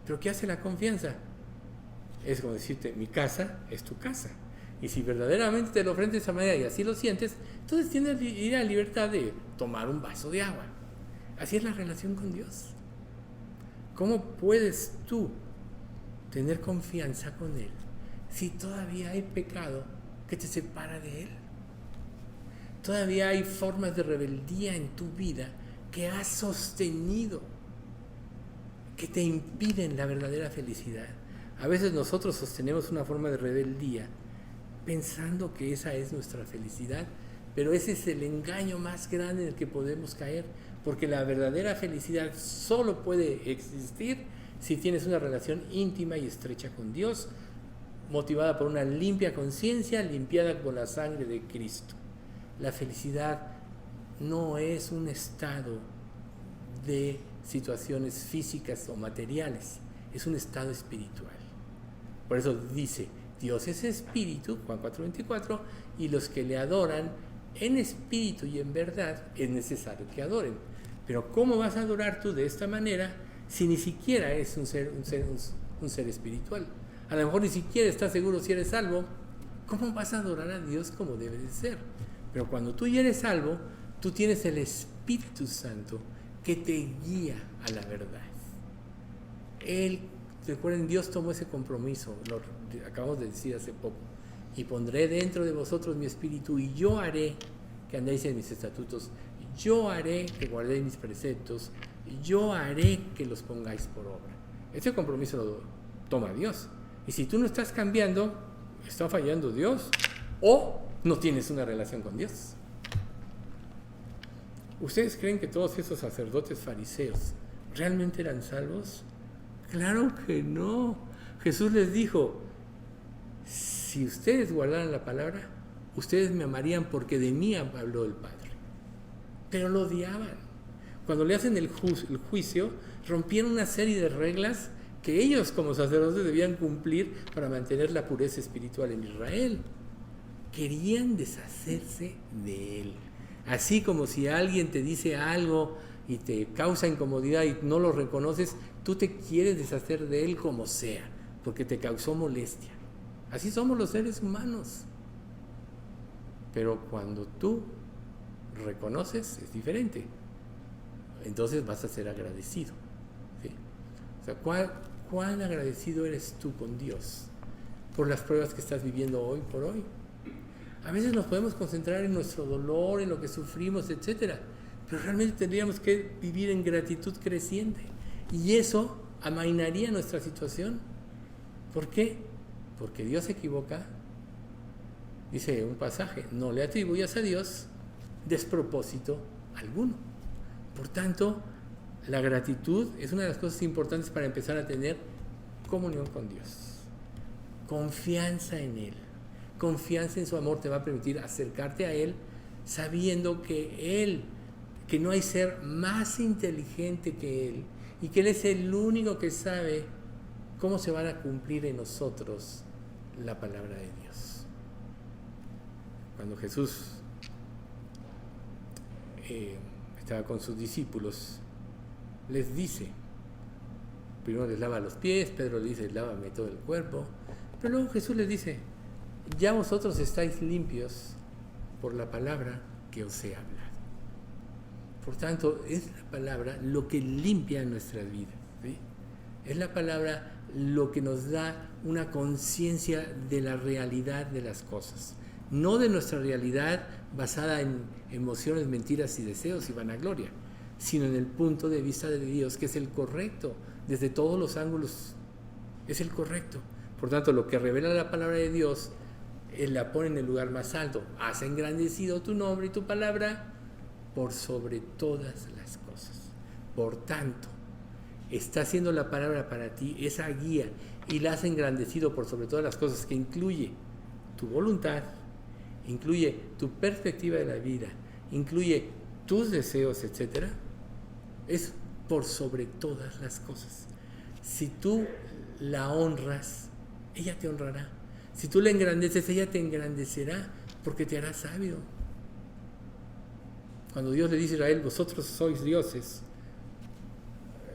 S2: ¿Pero qué hace la confianza? Es como decirte, mi casa es tu casa. Y si verdaderamente te lo ofrecen de esa manera y así lo sientes, entonces tienes la libertad de tomar un vaso de agua. Así es la relación con Dios. ¿Cómo puedes tú tener confianza con Él si todavía hay pecado que te separa de Él? Todavía hay formas de rebeldía en tu vida que has sostenido, que te impiden la verdadera felicidad. A veces nosotros sostenemos una forma de rebeldía pensando que esa es nuestra felicidad, pero ese es el engaño más grande en el que podemos caer, porque la verdadera felicidad solo puede existir si tienes una relación íntima y estrecha con Dios, motivada por una limpia conciencia, limpiada por la sangre de Cristo. La felicidad no es un estado de situaciones físicas o materiales, es un estado espiritual. Por eso dice, Dios es espíritu, Juan 4:24, y los que le adoran en espíritu y en verdad es necesario que adoren. Pero ¿cómo vas a adorar tú de esta manera si ni siquiera eres un ser espiritual? A lo mejor ni siquiera estás seguro si eres salvo. ¿Cómo vas a adorar a Dios como debe de ser? Pero cuando tú ya eres salvo, tú tienes el Espíritu Santo que te guía a la verdad. Recuerden, Dios tomó ese compromiso, lo acabamos de decir hace poco, y pondré dentro de vosotros mi espíritu y yo haré que andéis en mis estatutos, yo haré que guardéis mis preceptos, yo haré que los pongáis por obra. Ese compromiso lo toma Dios. Y si tú no estás cambiando, está fallando Dios o no tienes una relación con Dios. ¿Ustedes creen que todos esos sacerdotes fariseos realmente eran salvos? Claro que no. Jesús les dijo, si ustedes guardaran la palabra, ustedes me amarían porque de mí habló el Padre. Pero lo odiaban. Cuando le hacen el juicio, rompieron una serie de reglas que ellos como sacerdotes debían cumplir para mantener la pureza espiritual en Israel. Querían deshacerse de él. Así como si alguien te dice algo y te causa incomodidad y no lo reconoces, tú te quieres deshacer de él como sea, porque te causó molestia. Así somos los seres humanos. Pero cuando tú reconoces, es diferente. Entonces vas a ser agradecido, ¿sí? O sea, ¿cuán agradecido eres tú con Dios por las pruebas que estás viviendo hoy por hoy? A veces nos podemos concentrar en nuestro dolor, en lo que sufrimos, etcétera, pero realmente tendríamos que vivir en gratitud creciente, y eso amainaría nuestra situación. ¿Por qué? Porque Dios se equivoca. Dice un pasaje: no le atribuyas a Dios despropósito alguno. Por tanto, la gratitud es una de las cosas importantes para empezar a tener comunión con Dios. Confianza en Él. Confianza en su amor te va a permitir acercarte a Él sabiendo que no hay ser más inteligente que Él, y que Él es el único que sabe cómo se van a cumplir en nosotros la palabra de Dios. Cuando Jesús estaba con sus discípulos, les dice, primero les lava los pies, Pedro le dice, lávame todo el cuerpo, pero luego Jesús les dice, ya vosotros estáis limpios por la palabra que os he hablado. Por tanto, es la palabra lo que limpia nuestras vidas, ¿sí? Es la palabra lo que nos da una conciencia de la realidad de las cosas, no de nuestra realidad basada en emociones, mentiras y deseos y vanagloria, sino en el punto de vista de Dios, que es el correcto, desde todos los ángulos es el correcto. Por tanto, lo que revela la palabra de Dios, Él la pone en el lugar más alto. Has engrandecido tu nombre y tu palabra por sobre todas las cosas. Por tanto, está haciendo la palabra para ti esa guía, y la has engrandecido por sobre todas las cosas, que incluye tu voluntad, incluye tu perspectiva de la vida, incluye tus deseos, etc. Es por sobre todas las cosas. Si tú la honras, ella te honrará. Si tú la engrandeces, ella te engrandecerá, porque te hará sabio. Cuando Dios le dice a Israel, vosotros sois dioses,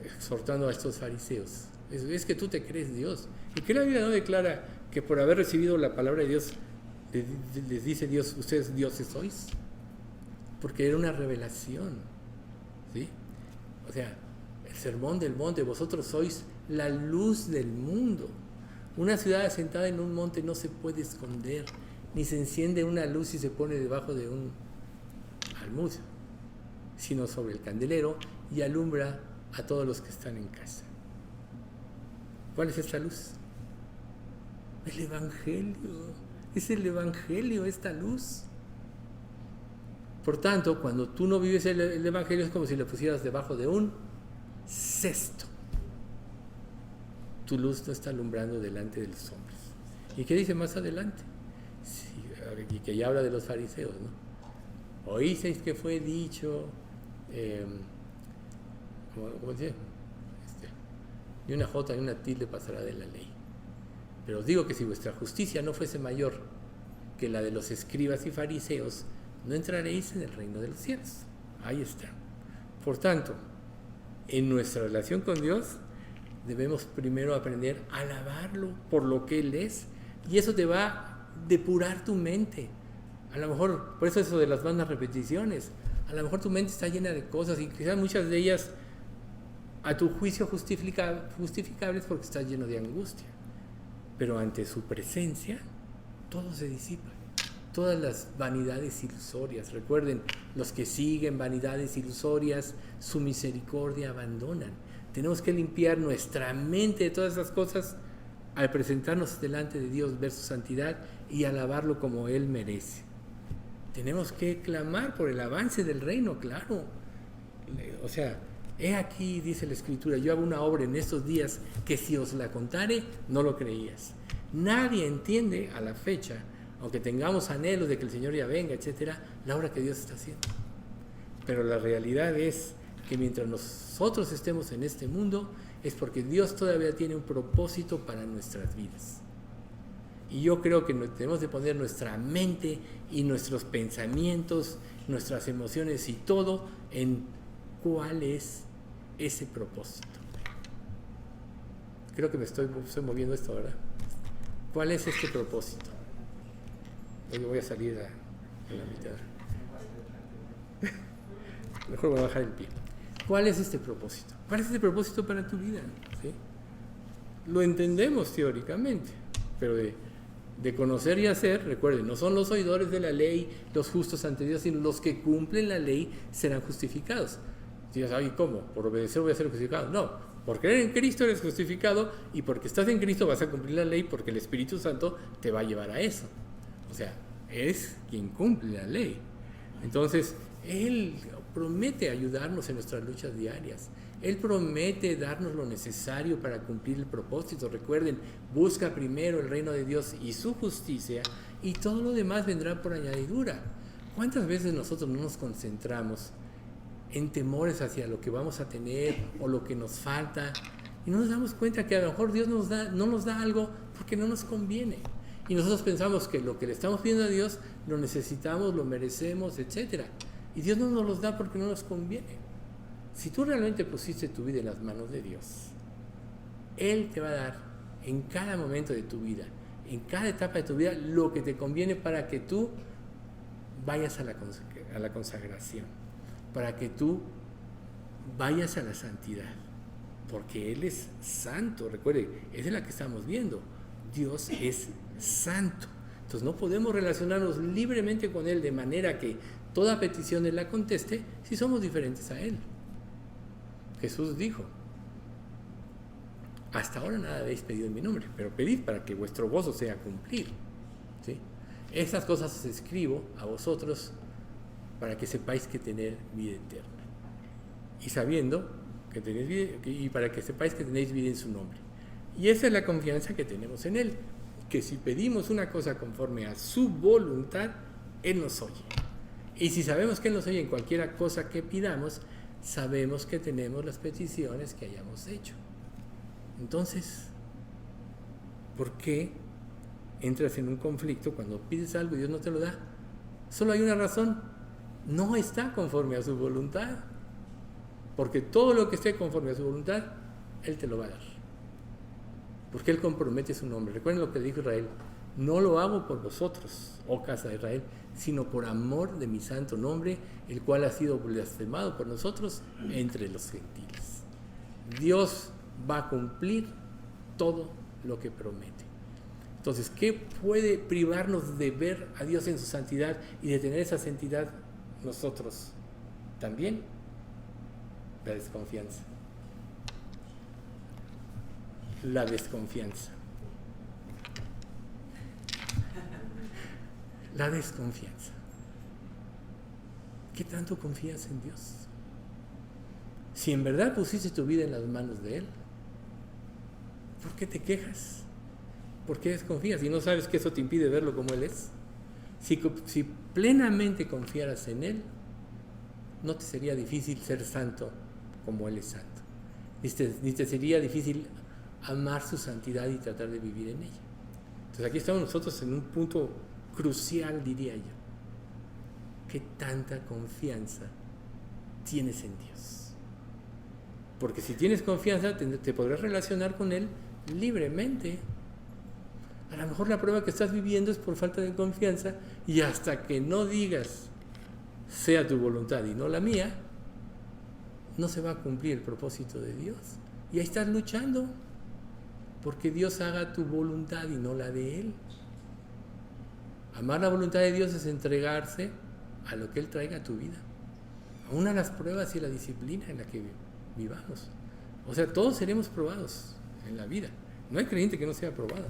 S2: exhortando a estos fariseos, es que tú te crees Dios. ¿Y que la Biblia no declara que por haber recibido la palabra de Dios les dice Dios, ustedes dioses sois? Porque era una revelación, ¿sí? O sea, el sermón del monte, vosotros sois la luz del mundo. Una ciudad asentada en un monte no se puede esconder, ni se enciende una luz y se pone debajo de un almud, sino sobre el candelero, y alumbra a todos los que están en casa. ¿Cuál es esta luz? El Evangelio. Es el Evangelio, esta luz. Por tanto, cuando tú no vives el Evangelio, es como si le pusieras debajo de un cesto. Tu luz no está alumbrando delante de los hombres. ¿Y qué dice más adelante? Sí, y que ya habla de los fariseos, ¿no? Oísteis que fue dicho, ¿cómo dice? Ni una jota ni una tilde pasará de la ley. Pero os digo que si vuestra justicia no fuese mayor que la de los escribas y fariseos, no entraréis en el reino de los cielos. Ahí está. Por tanto, en nuestra relación con Dios, debemos primero aprender a alabarlo por lo que Él es, y eso te va a depurar tu mente. A lo mejor, por eso de las vanas repeticiones, a lo mejor tu mente está llena de cosas, y quizás muchas de ellas a tu juicio justificables, porque estás lleno de angustia. Pero ante su presencia, todo se disipa. Todas las vanidades ilusorias. Recuerden, los que siguen vanidades ilusorias, su misericordia abandonan. Tenemos que limpiar nuestra mente de todas esas cosas al presentarnos delante de Dios, ver su santidad y alabarlo como Él merece. Tenemos que clamar por el avance del reino, claro. O sea, he aquí, dice la Escritura, yo hago una obra en estos días que si os la contare, no lo creías. Nadie entiende a la fecha, aunque tengamos anhelos de que el Señor ya venga, etcétera, la obra que Dios está haciendo. Pero la realidad es que mientras nosotros estemos en este mundo, es porque Dios todavía tiene un propósito para nuestras vidas. Y yo creo que tenemos de poner nuestra mente y nuestros pensamientos, nuestras emociones y todo en cuál es ese propósito. Creo que me estoy moviendo esto, ¿verdad? ¿Cuál es este propósito? Yo voy a salir a la mitad. Mejor voy a bajar el pie. ¿Cuál es este propósito? ¿Cuál es este propósito para tu vida? ¿Sí? Lo entendemos teóricamente, pero de conocer y hacer, recuerden, no son los oidores de la ley los justos ante Dios, sino los que cumplen la ley serán justificados. Y dices, ¿y cómo? ¿Por obedecer voy a ser justificado? No, por creer en Cristo eres justificado, y porque estás en Cristo vas a cumplir la ley, porque el Espíritu Santo te va a llevar a eso. O sea, es quien cumple la ley. Entonces, Él promete ayudarnos en nuestras luchas diarias. Él promete darnos lo necesario para cumplir el propósito. Recuerden, busca primero el reino de Dios y su justicia, y todo lo demás vendrá por añadidura. ¿Cuántas veces nosotros no nos concentramos en temores hacia lo que vamos a tener o lo que nos falta, y no nos damos cuenta que a lo mejor Dios no nos da algo porque no nos conviene? Y nosotros pensamos que lo que le estamos pidiendo a Dios lo necesitamos, lo merecemos, etc. Y Dios no nos los da porque no nos conviene. Si tú realmente pusiste tu vida en las manos de Dios, Él te va a dar en cada momento de tu vida, en cada etapa de tu vida, lo que te conviene para que tú vayas a la consagración, para que tú vayas a la santidad, porque Él es santo. Recuerde, esa es la que estamos viendo. Dios es santo. Entonces no podemos relacionarnos libremente con Él de manera que toda petición Él la conteste si somos diferentes a Él. Jesús dijo, hasta ahora nada habéis pedido en mi nombre, pero pedid para que vuestro gozo sea cumplir. ¿Sí? Estas cosas os escribo a vosotros para que sepáis que tenéis vida eterna. Y sabiendo que tenéis vida, y para que sepáis que tenéis vida en su nombre. Y esa es la confianza que tenemos en Él, que si pedimos una cosa conforme a su voluntad, Él nos oye. Y si sabemos que Él nos oye en cualquier cosa que pidamos, sabemos que tenemos las peticiones que hayamos hecho. Entonces, ¿por qué entras en un conflicto cuando pides algo y Dios no te lo da? Solo hay una razón: no está conforme a su voluntad. Porque todo lo que esté conforme a su voluntad, Él te lo va a dar. Porque Él compromete su nombre. Recuerden lo que dijo Israel: no lo hago por vosotros, oh casa de Israel, sino por amor de mi santo nombre, el cual ha sido blasfemado por nosotros entre los gentiles. Dios va a cumplir todo lo que promete. Entonces, ¿qué puede privarnos de ver a Dios en su santidad y de tener esa santidad nosotros también? La desconfianza. La desconfianza. La desconfianza. ¿Qué tanto confías en Dios? Si en verdad pusiste tu vida en las manos de Él, ¿por qué te quejas? ¿Por qué desconfías? ¿Y no sabes que eso te impide verlo como Él es? Si plenamente confiaras en Él, no te sería difícil ser santo como Él es santo. Ni te sería difícil amar su santidad y tratar de vivir en ella. Entonces aquí estamos nosotros en un punto crucial, diría yo. ¿Qué tanta confianza tienes en Dios? Porque si tienes confianza, te podrás relacionar con Él libremente. A lo mejor la prueba que estás viviendo es por falta de confianza, y hasta que no digas sea tu voluntad y no la mía, no se va a cumplir el propósito de Dios. Y ahí estás luchando porque Dios haga tu voluntad y no la de Él. Amar la voluntad de Dios es entregarse a lo que Él traiga a tu vida, aún a las pruebas y la disciplina en la que vivamos. O sea, todos seremos probados en la vida. No hay creyente que no sea probado.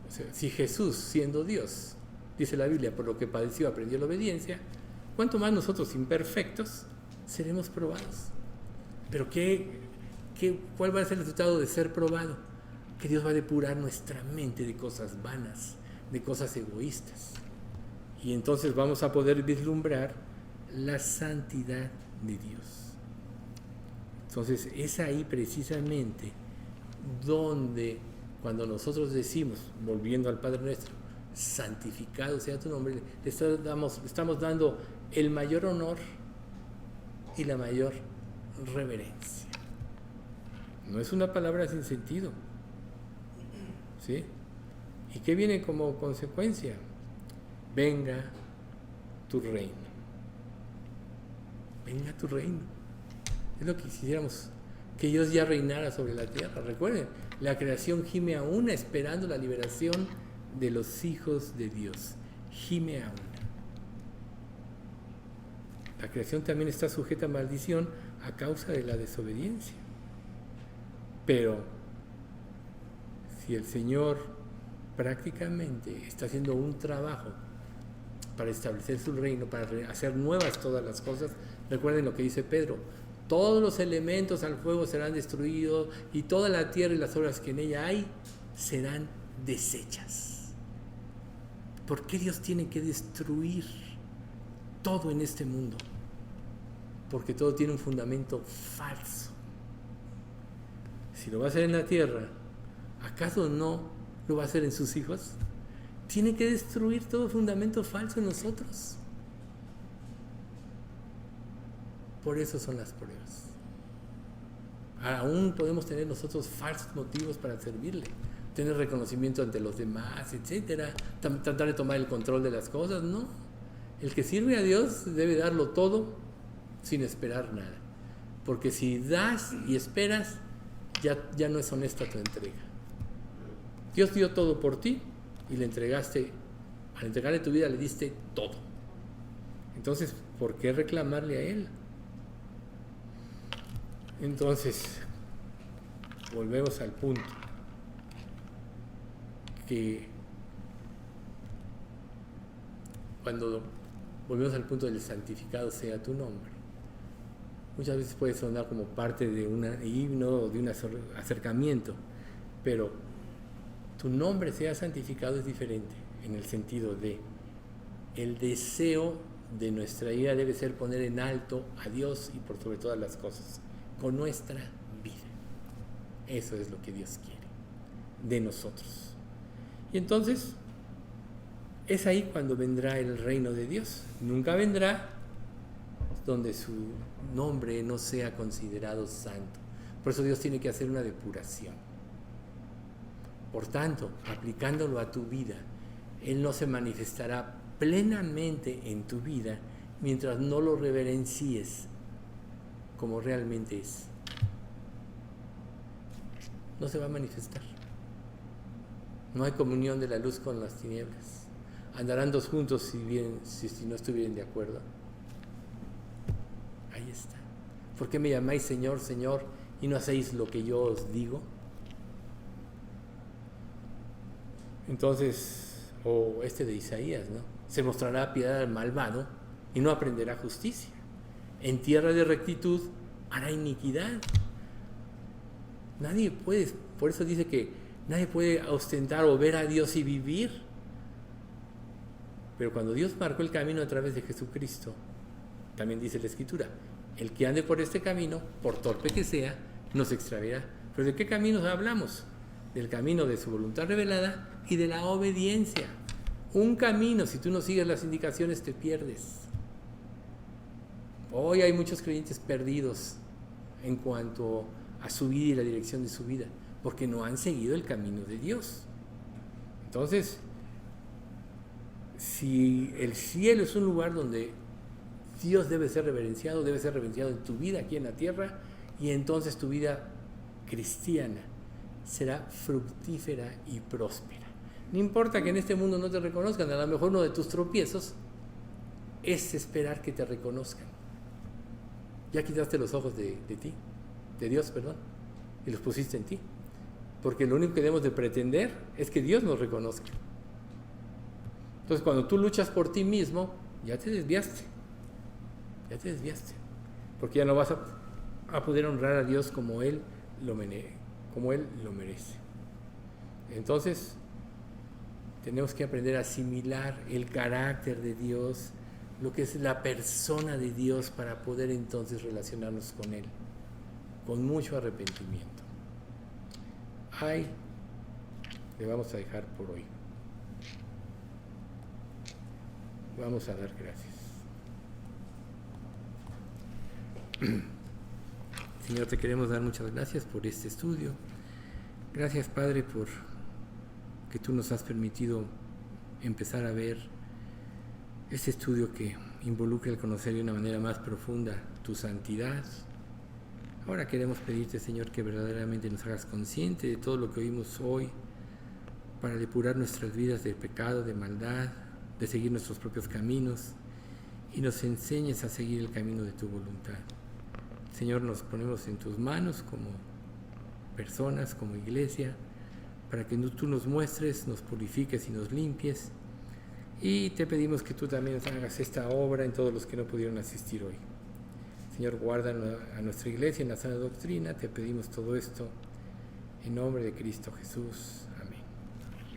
S2: O sea, si Jesús, siendo Dios, dice la Biblia, por lo que padeció aprendió la obediencia, ¿cuánto más nosotros imperfectos seremos probados? Pero ¿cuál va a ser el resultado de ser probado? Que Dios va a depurar nuestra mente de cosas vanas, de cosas egoístas. Y entonces vamos a poder vislumbrar la santidad de Dios. Entonces es ahí precisamente donde cuando nosotros decimos, volviendo al Padre Nuestro, santificado sea tu nombre, le estamos dando el mayor honor y la mayor reverencia. No es una palabra sin sentido, ¿sí? ¿Y qué viene como consecuencia? Venga tu reino. Venga tu reino. Es lo que quisiéramos, que Dios ya reinara sobre la tierra. Recuerden, la creación gime a una esperando la liberación de los hijos de Dios. Gime a una. La creación también está sujeta a maldición a causa de la desobediencia. Pero si el Señor prácticamente está haciendo un trabajo para establecer su reino, para hacer nuevas todas las cosas, recuerden lo que dice Pedro: todos los elementos al fuego serán destruidos y toda la tierra y las obras que en ella hay serán deshechas. ¿Por qué Dios tiene que destruir todo en este mundo? Porque todo tiene un fundamento falso. Si lo va a hacer en la tierra, ¿acaso no lo va a hacer en sus hijos? Tiene que destruir todo fundamento falso en nosotros. Por eso son las pruebas. Aún podemos tener nosotros falsos motivos para servirle, tener reconocimiento ante los demás, etcétera, tratar de tomar el control de las cosas. No, el que sirve a Dios debe darlo todo sin esperar nada, porque si das y esperas, ya no es honesta tu entrega. Dios dio todo por ti y le entregaste, al entregarle tu vida le diste todo. Entonces, ¿por qué reclamarle a Él? Entonces, volvemos al punto que cuando volvemos al punto del santificado sea tu nombre, muchas veces puede sonar como parte de un himno o de un acercamiento, pero tu nombre sea santificado es diferente, en el sentido de el deseo de nuestra vida debe ser poner en alto a Dios y por sobre todas las cosas con nuestra vida. Eso es lo que Dios quiere de nosotros. Y entonces es ahí cuando vendrá el reino de Dios. Nunca vendrá donde su nombre no sea considerado santo. Por eso Dios tiene que hacer una depuración. Por tanto, aplicándolo a tu vida, Él no se manifestará plenamente en tu vida mientras no lo reverencies como realmente es. No se va a manifestar. No hay comunión de la luz con las tinieblas. Andarán dos juntos si no estuvieran de acuerdo. Ahí está. ¿Por qué me llamáis Señor, Señor, y no hacéis lo que yo os digo? Entonces, de Isaías, ¿no? Se mostrará piedad al malvado y no aprenderá justicia. En tierra de rectitud hará iniquidad. Nadie puede, por eso dice que nadie puede ostentar o ver a Dios y vivir. Pero cuando Dios marcó el camino a través de Jesucristo, también dice la Escritura: el que ande por este camino, por torpe que sea, no se extraviará. ¿Pero de qué caminos hablamos? Del camino de su voluntad revelada y de la obediencia. Un camino, si tú no sigues las indicaciones, te pierdes. Hoy hay muchos creyentes perdidos en cuanto a su vida y la dirección de su vida, porque no han seguido el camino de Dios. Entonces, si el cielo es un lugar donde Dios debe ser reverenciado en tu vida aquí en la tierra, y entonces tu vida cristiana será fructífera y próspera. No importa que en este mundo no te reconozcan, a lo mejor uno de tus tropiezos es esperar que te reconozcan. Ya quitaste los ojos de Dios, y los pusiste en ti. Porque lo único que debemos de pretender es que Dios nos reconozca. Entonces, cuando tú luchas por ti mismo, ya te desviaste. Porque ya no vas a poder honrar a Dios como Él lo merece. Entonces, tenemos que aprender a asimilar el carácter de Dios, lo que es la persona de Dios, para poder entonces relacionarnos con Él con mucho arrepentimiento. Ay, le vamos a dejar por hoy. Vamos a dar gracias. Señor, te queremos dar muchas gracias por este estudio. Gracias, Padre, por que tú nos has permitido empezar a ver este estudio que involucra el conocer de una manera más profunda tu santidad. Ahora queremos pedirte, Señor, que verdaderamente nos hagas consciente de todo lo que oímos hoy para depurar nuestras vidas de pecado, de maldad, de seguir nuestros propios caminos y nos enseñes a seguir el camino de tu voluntad. Señor, nos ponemos en tus manos como personas, como iglesia, para que tú nos muestres, nos purifiques y nos limpies. Y te pedimos que tú también hagas esta obra en todos los que no pudieron asistir hoy. Señor, guarda a nuestra iglesia en la sana doctrina. Te pedimos todo esto en nombre de Cristo Jesús.